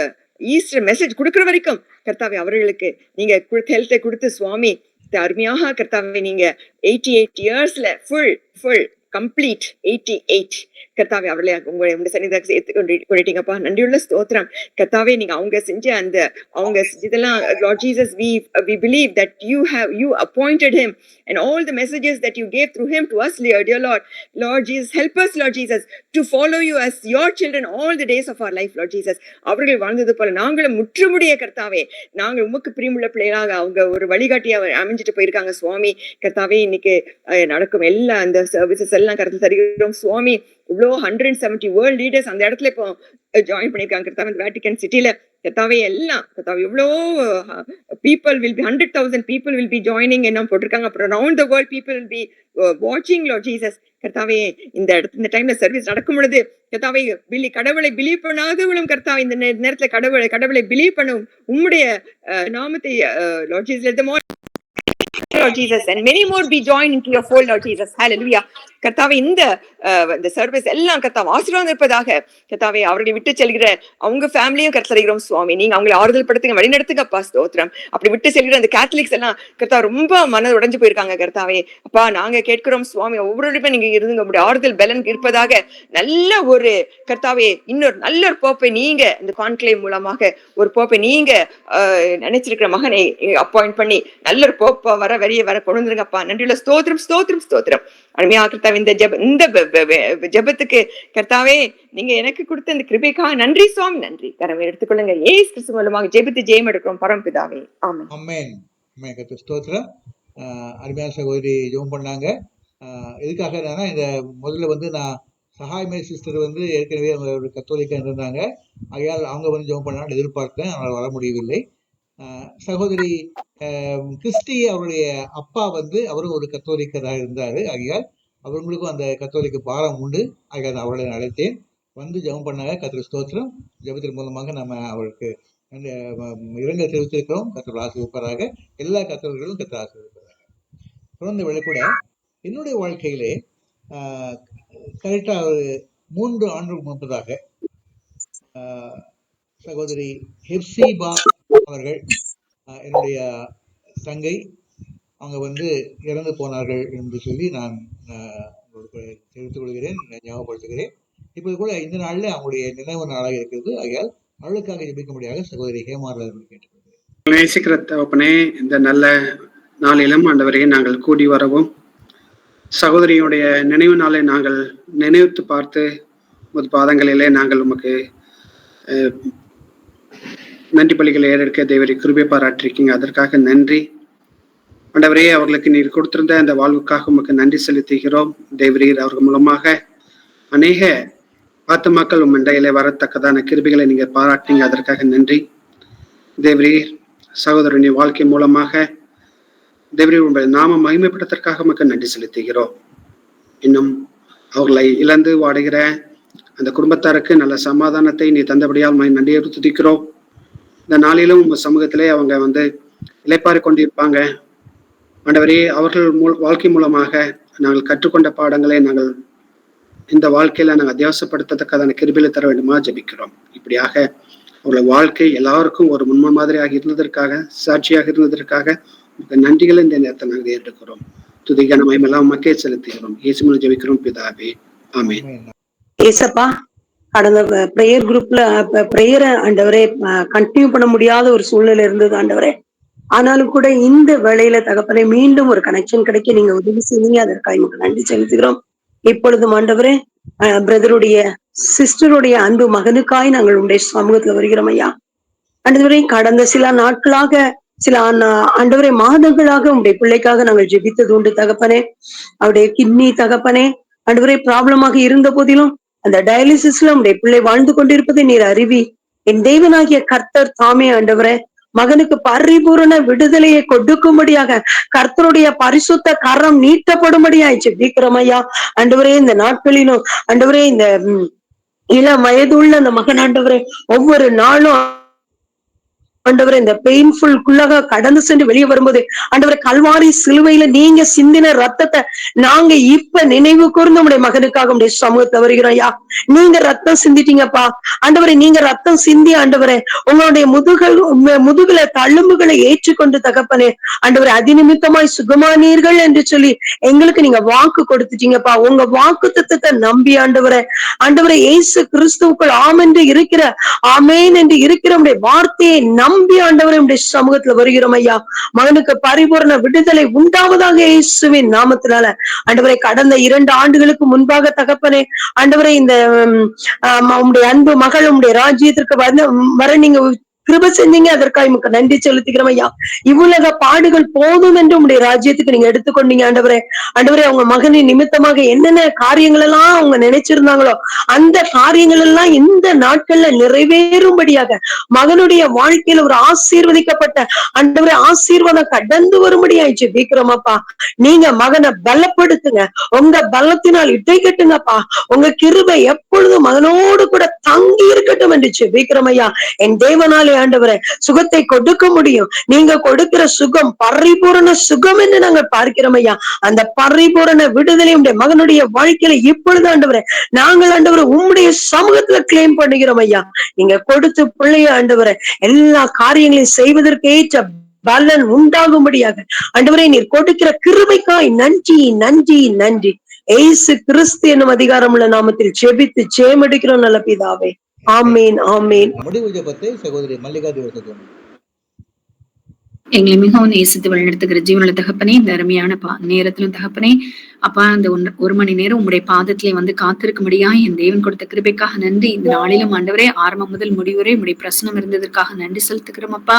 ஈஸ்டர் மெசேஜ் கொடுக்குற வரைக்கும் கர்த்தாவே அவர்களுக்கு நீங்க ஹெல்த்தை கொடுத்து சுவாமி அருமையாக கர்த்தாவே நீங்க 88 இயர்ஸ்ல ஃபுல் கம்ப்ளீட் 88 கர்த்தாவே அவர்களை உங்க சன்னிதாக்கு சேர்த்து கொண்டிட்டீங்கப்பா. நன்றியுள்ள ஸ்தோத்திரம் கர்த்தாவே. நீங்க அவங்க செஞ்ச அந்த அவங்க இதெல்லாம் Lord Jesus, we believe that you appointed him and all the messages that you gave through him to us, dear Lord Jesus, help us Lord Jesus to follow you as your children all the days of our life Lord Jesus. அவர்கள் வாழ்ந்தது போல நாங்களும் முற்றுமுடிய கர்த்தாவே நாங்கள் உமக்கு பிரியமுள்ள பிள்ளைகளாக அவங்க ஒரு வழிகாட்டியா அமைஞ்சிட்டு போயிருக்காங்க சுவாமி. கர்த்தாவே இன்னைக்கு நடக்கும் எல்லா அந்த சர்வீசஸ் எல்லாம் கருத்து தருகிறோம் சுவாமி. இவ்வளோ 170 வேர்ல்ட் லீடர்ஸ் அந்த இடத்துல இப்போ ஜாயின் பண்ணியிருக்காங்க கர்த்தாவே வேட்டிகன் சிட்டில. கர்த்தாவே எல்லாம் கர்த்தாவே இவ்வளோ people will be 100,000 people will be joining என்ன போட்டிருக்காங்க. அப்புறம் around the world people will be watching Lord Jesus. கர்த்தாவே இந்த டைம்ல சர்வீஸ் நடக்கும் பொழுது கர்த்தாவே கடவுளை பிலீவ் பண்ணாதவங்களும் கர்த்தாவே இந்த நேரத்துல கடவுளை பிலீவ் பண்ணும் உம்முடைய நாமத்தை Lord Jesus, let them all Lord Jesus and many more be joined into your fold Lord Jesus. Hallelujah. கர்த்தாவே இந்த சர்வீஸ் எல்லாம் கர்த்தாவே ஆசீர்வாதம் இருப்பதாக. கர்த்தாவே அவர்களை விட்டு செல்கிற அவங்க ஃபேமிலியும் கர்த்தரிக்கிறோம் சுவாமி. நீங்க அவங்களை ஆறுதல் படுத்துங்க, வழி நடத்துங்கப்பா ஸ்தோத்திரம். அப்படி விட்டு செல்கிற அந்த கேத்தலிக்ஸ் எல்லாம் கர்த்தா ரொம்ப மனது உடைஞ்சு போயிருக்காங்க கர்த்தாவே. அப்பா நாங்க கேட்கிறோம் சுவாமி ஒவ்வொருவருமே நீங்க இருந்துங்க உங்களுடைய ஆறுதல் பலன் இருப்பதாக. நல்ல ஒரு கர்த்தாவே இன்னொரு நல்ல ஒரு போப்பை நீங்க இந்த கான்க்ளேவ் மூலமாக ஒரு போப்பை நீங்க நினைச்சிருக்கிற மகனை அப்பாயிண்ட் பண்ணி நல்ல ஒரு போப்பா வர கொண்டு வந்துருங்கப்பா. நன்றியுள்ள ஸ்தோத்திரம். அருமையா கர்த்தாவே இந்த ஜெபத்துக்கு கர்த்தாவே நீங்க எனக்கு கொடுத்த இந்த கிருபைக்காக நன்றி சுவாமி. நன்றி. கரவை எடுத்துக்கொள்ளுங்க. இயேசு கிறிஸ்து மூலமாக ஜெபித்து ஜெயம் எடுக்கிறோம் பரமபிதாவே. ஆமென். ஆமென். கர்த்தருக்கு ஸ்தோத்திரம். அருமையான சகோதரி ஜெபம் பண்ணாங்க. எதுக்காக இந்த முதல்ல நான் சகாயமே சிஸ்டர் ஏற்கனவே அவங்க ஒரு கத்தோலிக்கா இருந்தாங்க. ஆகையால் அவங்க ஜெபம் பண்ணான்னு எதிர்பார்த்தேன், அவனால் வர முடியவில்லை. சகோதரி கிறிஸ்டி அவருடைய அப்பா அவரும் ஒரு கத்தோலிக்கராக இருந்தாரு. ஆகையால் அவங்களுக்கும் அந்த கத்தோலிக்க பாரம் உண்டு. ஆகையால் அவர்களை அழைத்தேன், ஜெபம் பண்ணாங்க. கர்த்தருக்கு ஸ்தோத்திரம். ஜெபத்தின் மூலமாக நம்ம அவருக்கு இரங்கல் தெரிவித்திருக்கிறோம். கர்த்தர் ஆசீர்வதிப்பாராக. எல்லா கத்தோலிக்கர்களும் கர்த்தர் ஆசீர்வதிப்பாராக. தொடர்ந்து வேலை கூட என்னுடைய வாழ்க்கையிலே கரெக்டாக ஒரு 3 ஆண்டுகள் முன்பதாக சகோதரி ஹெப்சிபா அவர்கள் என்னுடைய தங்கை அவங்க இறந்து போனார்கள் என்று சொல்லி நான் உங்களுக்கு தெரிவித்துக் கொள்கிறேன், ஞாபகப்படுத்துகிறேன். இப்போது கூட இந்த நாளில் அவங்களுடைய நினைவு நாளாக இருக்கிறது. ஆகையால் அவளுக்காக ஜெபிக்கும்படியாக சகோதரி ஹேமாரன் கேட்டுக்கொள்கிறேன். நேசிக்கிற தகப்பனே, இந்த நல்ல நாளிலும் ஆண்டவரையே நாங்கள் கூடி வரவும் சகோதரியுடைய நினைவு நாளை நாங்கள் நினைவுத்து பார்த்து உமது பாதங்களிலே நாங்கள் உமக்கு நன்றி பலிகளை ஏறெடுக்க தேவரை கிருபை பாராட்டிருக்கீங்க. அதற்காக நன்றி ஆண்டவரே. அவர்களுக்கு நீர் கொடுத்திருந்த அந்த வாழ்வுக்காக உமக்கு நன்றி செலுத்துகிறோம். தேவரீர் அவர்கள் மூலமாக அநேக ஆத்துமாக்கள் உம் இடையிலே வரத்தக்கதான கிருபைகளை நீங்க பாராட்டினீங்க. அதற்காக நன்றி தேவரீர். சகோதரனின் வாழ்க்கை மூலமாக தேவரீர் உங்கள் நாம மகிமைப்படுத்துவதற்காக உமக்கு நன்றி செலுத்துகிறோம். இன்னும் அவர்களை இழந்து வாடுகிற அந்த குடும்பத்தாருக்கு நல்ல சமாதானத்தை நீ தந்தபடியால் நன்றியை துதிக்கிறோம். இந்த நாளிலும் உங்க சமூகத்திலே அவங்க இளைப்பாறு கொண்டிருப்பாங்க. ஆண்டவரே, அவர்கள் வாழ்க்கை மூலமாக நாங்கள் கற்றுக்கொண்ட பாடங்களை நாங்கள் இந்த வாழ்க்கையில நாங்கள் அத்தியாவசப்படுத்தத்தக்கதான கிருபையில தர வேண்டுமா ஜெபிக்கிறோம். இப்படியாக அவர்கள் வாழ்க்கை எல்லாருக்கும் ஒரு முன்மாதிரியாக இருந்ததற்காக, சாட்சியாக இருந்ததற்காக நன்றிகளை இந்த நேரத்தை நாங்கள் ஏற்றுக்கிறோம். துதிக்க நம்ம எல்லாம் மக்கே செலுத்துகிறோம். இயேசு மூலம் ஜெபிக்கிறோம் பிதாவே. ஆமென். ஏசப்பா, கடந்த பிரேயர் குரூப்ல பிரேயரை ஆண்டவரே கண்டினியூ பண்ண முடியாத ஒரு சூழ்நிலை இருந்தது ஆண்டவரே. ஆனாலும் கூட இந்த வேளையில தகப்பனே மீண்டும் ஒரு கனெக்ஷன் கிடைக்க நீங்க உதவி செய்வீங்க. அதற்காக நமக்கு நன்றி செலுத்துகிறோம். இப்பொழுதும் ஆண்டவரே பிரதருடைய சிஸ்டருடைய அன்பு மகனுக்காய் நாங்கள் உங்களுடைய சமூகத்துல வருகிறோம் ஐயா. ஆண்டவரே, கடந்த சில நாட்களாக சில ஆண்டவரே மாதங்களாக உங்களுடைய பிள்ளைக்காக நாங்கள் ஜெபித்தது உண்டு தகப்பனே. அவருடைய கிட்னி தகப்பனே ஆண்டவரே ப்ராப்ளமாக இருந்த போதிலும் அந்த டயாலிசிஸ்ல உடைய பிள்ளை வாழ்ந்து கொண்டிருப்பதை நீர் அறிவி என் தேவனாகிய கர்த்தர் தாமே ஆண்டவரே மகனுக்கு பரிபூரண விடுதலையை கொடுக்கும்படியாக கர்த்தருடைய பரிசுத்த கரம் நீட்டப்படும்படியாய் ஜெபிக்கிறோம் ஐயா. ஆண்டவரே, இந்த நாட்களிலும் ஆண்டவரே இந்த இளம் வயதுள்ள அந்த மகன் ஆண்டவரே ஒவ்வொரு நாளும் ஆண்டவரே இந்த பெயின்ஃபுல்குள்ளாக கடந்து சென்று வெளியே வரும்போது ஆண்டவரே கல்வாரி சிலுவையில நீங்க சிந்தின ரத்தத்தை நாங்க இப்ப நினைவு கூர்ந்து உடைய மகனுக்காக உடைய சமூகத்தை வருகிறோம். ஐயா, நீங்க ரத்தம் சிந்திட்டீங்கப்பா ஆண்டவரே. நீங்க ரத்தம் சிந்தி ஆண்டவரே உங்களுடைய முதுகுல தழும்புகளை ஏற்றுக்கொண்டு தகப்பனே ஆண்டவரே அதிநிமித்தமாய் சுகமானீர்கள் என்று சொல்லி எங்களுக்கு நீங்க வாக்கு கொடுத்துட்டீங்கப்பா. உங்க வாக்கு தத்துவத்தை நம்பி ஆண்டவரே இயேசு கிறிஸ்துவுக்குள் ஆம் என்று இருக்கிற ஆமேன் என்று இருக்கிற உடைய வார்த்தையை நம்பி ஆண்டவரே உடைய சமூகத்துல வருகிறோம். ஐயா, மகனுக்கு பரிபூர்ண விடுதலை உண்டாவதாக இயேசுவின் நாமத்தினால ஆண்டவரே. கடந்த 2 ஆண்டுகளுக்கு முன்பாக தகப்பனே ஆண்டவரே இந்த உங்களுடைய அன்பு மகள் உங்களுடைய ராஜ்யத்திற்கு வர நீங்க கிருபை செஞ்சீங்க. அதற்காக நமக்கு நன்றி செலுத்திக்கிறோம். ஐயா, இவ்வுலக பாடுகள் போதும் என்று உங்களுடைய ராஜ்யத்துக்கு நீங்க எடுத்துக்கொண்டீங்க ஆண்டவரே. அவங்க மகனின் நிமித்தமாக என்னென்ன காரியங்கள் எல்லாம் அவங்க நினைச்சிருந்தாங்களோ அந்த காரியங்கள் எல்லாம் இந்த நாட்கள்ல நிறைவேறும்படியாக மகனுடைய வாழ்க்கையில ஒரு ஆசீர்வதிக்கப்பட்ட ஆண்டவரே ஆசீர்வாதம் கடந்து வரும்படியாய் ஜெபிக்கிறோமப்பா. நீங்க மகனை பலப்படுத்துங்க. உங்க பலத்தினால் இட்டை கட்டுங்கப்பா. உங்க கிருபை எப்பொழுதும் மகனோடு கூட தங்கி இருக்கட்டும் என்று ஜெபிக்கிறோம். ஐயா, என் தேவனாலே ஆண்டவரே சுகத்தை கொடுக்க முடியும். நீங்க கொடுக்கிற சுகம் பரிபூரண சுகம் என்று நாங்கள் பார்க்கிறோம். ஐயா, அந்த பரிபூரண விடுதலை உடைய மகனுடைய வாழ்க்கையில இப்பொழுது ஆண்டவரே நாங்கள் ஆண்டவரை உம்முடைய சமூகத்துல கிளைம் பண்ணுகிறோம். ஐயா, நீங்க கொடுத்து பிள்ளைய ஆண்டவரை எல்லா காரியங்களையும் செய்வதற்கு ஏற்ற பலன் உண்டாகும்படியாக ஆண்டவரே நீர் கொடுக்கிற கிருபைக்காய் நன்றி நன்றி நன்றி. ஏசு கிறிஸ்து என்னும் அதிகாரம் உள்ள நாமத்தில் ஜெபித்து ஜெயமெடுக்கிறோம் நல்ல பிதாவே. ஆமேன் ஆமேன். முடிவு ஜெபத்தை சகோதரி மல்லிகா தேவசம். எங்களை மிகவும் நேசித்து வழிநடத்துகிற ஜீவனுள்ள தகப்பனே, இந்த அருமையான நேரத்திலும் தகப்பனே அப்பா, அந்த 1 மணி நேரம் உங்களுடைய பாதத்திலே வந்து காத்திருக்கும்படியா என் தேவன் கொடுத்த கிருபைக்காக நன்றி. இந்த நாளிலும் ஆண்டவரே ஆரம்பம் முதல் முடிவரை உங்களுடைய பிரசனம் இருந்ததற்காக நன்றி செலுத்துக்கிறோம். அப்பா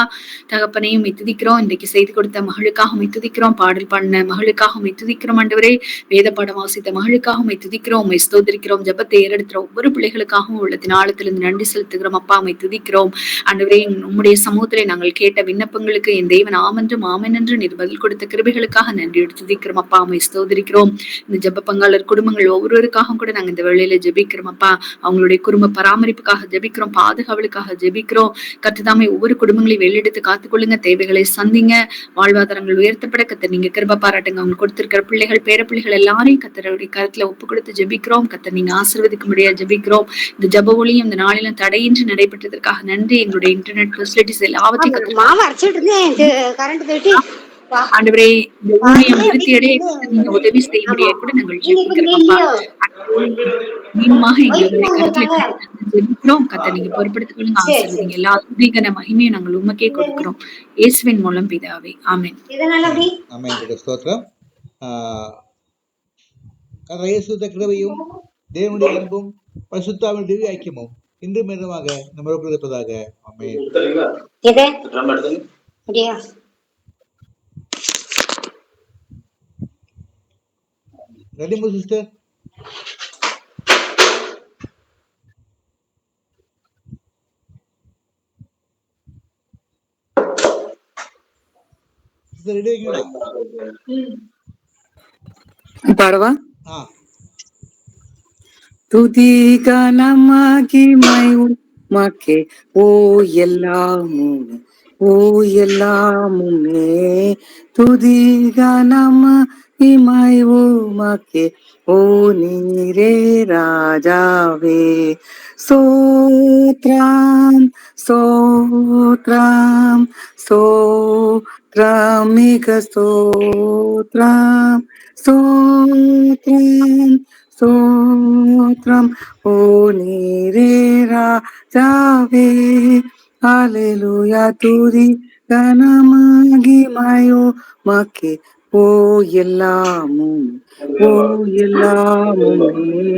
தகப்பனையும் மெத்துதிக்கிறோம். இன்றைக்கு செய்து கொடுத்த மகளுக்காக மெத்துதிக்கிறோம். பாடல் பண்ண மகளுக்காக மெத்துதிக்கிறோம். ஆண்டவரே வேத பாடம் வாசித்த மகளுக்காக மெத்துதிக்கிறோம். உண்மை ஸ்தோத்திரிக்கிறோம். ஜபத்தை ஏறெடுத்துற ஒவ்வொரு பிள்ளைகளுக்காகவும் உள்ளத்தின் ஆழத்திலிருந்து நன்றி செலுத்துகிறோம். அப்பா மெத்துதிக்கிறோம். ஆண்டவரே உம்முடைய சமூகத்திலே நாங்கள் கேட்ட விண்ணப்பங்களுக்கு என் தேவன் ஆமென்றும் ஆமென் என்று நீர் பதில் கொடுத்த கிருபைகளுக்காக நன்றி எடுத்துதிக்கிறோம். அப்பா உம்மை ஸ்தோத்திரிக்கிறோம். இந்த ஜெப பங்காளர் குடும்பங்கள் ஒவ்வொருவருக்காகவும் கூட நாங்க இந்த வேளையில ஜெபிக்கிறோம். அப்பா அவங்களுடைய குடும்ப பராமரிப்புக்காக ஜெபிக்கிறோம். பாதுகாவலுக்காக ஜெபிக்கிறோம். கர்த்ததாமே ஒவ்வொரு குடும்பங்களையும் வெளியெடுத்து காத்துக்கொள்ளுங்க. தேவைகளை சந்திங்க. வாழ்வாதாரங்கள் உயர்த்தப்பட கர்த்தர் நீங்க கிருபை பாராட்டுங்க. அவங்க கொடுத்திருக்கிற பிள்ளைகள் பேரப்பிள்ளைகள் எல்லாரையும் கர்த்தருடைய கருத்துல ஒப்பு கொடுத்து ஜெபிக்கிறோம். கர்த்தர் நீங்க ஆசீர்வதிக்க முடியாது ஜெபிக்கிறோம். இந்த ஜெப ஒளியும் இந்த நாளிலும் தடையின்றி நடைபெற்றதற்காக நன்றி. எங்களுடைய இன்டர்நெட் ஃபெசிலிட்டிஸ் எல்லாவற்றையும் ஆண்டவரே இந்த ஊழியம் நிறுத்தியடைய நீங்க உதவி செய்ய முடியாது கூட நாங்கள் ஜெபிக்கிறோம். மீண்டுமாக எங்களுடைய கருத்துல ஜெபிக்கிறோம். கர்த்தர் நீங்க பொறுப்படுத்திக் கொள்ளுங்க. ஆசீர்வதிங்க. எல்லா துதிகன மகிமையை நாங்கள் உமக்கே கொடுக்கிறோம். இயேசுவின் மூலம் பிதாவே ஆமென். ஆமென். ஸ்தோத்திரம். கர்த்தர் இயேசுவின் கிருபையும் தேவனுடைய அன்பும் பரிசுத்தாவின் திவ்ய ஐக்கியமும் இன்று மெதுவாக நம்ம இருப்பதாக. ஆமென். Ready, my sister? Sister, ready again? பாடவா? துதி கனமாகிமை உமக்கே ஓ எல்லாமும் ஓ எல்லாமுமே துதி கனமாகிமை உமக்கே ஓ நீரே ராஜாவே சோத்ரம் சோத்ரம் சோத்ரம் மிக சோத்ரம் சோத்ரம் சோத்ரம் ஓ நீரே ராஜாவே ஹல்லேலூயா துதி கனமகிமையோ மக்கே ஓ எல்லாமும் ஓ எல்லாமுமே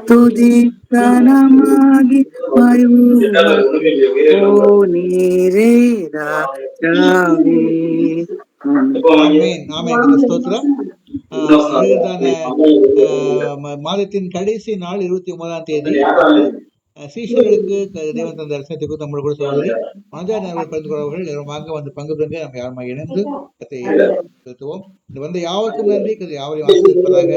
துதி கனமகிமையோ ஓ நீரே ராஜாவே. ஆமென். ஆமென். ஸ்தோத்திரம். மாதத்தின் கடைசி நாள் 29ஆம் தேதி சீஷர்களுக்கு தேவன் தந்த தரிசனத்தை குறித்து நம்மளோட கூட சகோதரி மனதார் பகிர்ந்து கொள்வார்கள். வாங்க வந்து பங்கு பெறுங்க. நம்ம யாருமா இணைந்து கத்தை செலுத்துவோம். இது வந்து யாவருக்கும் நன்றி. யாவரையும் ஆசீர்வதிப்பதாக.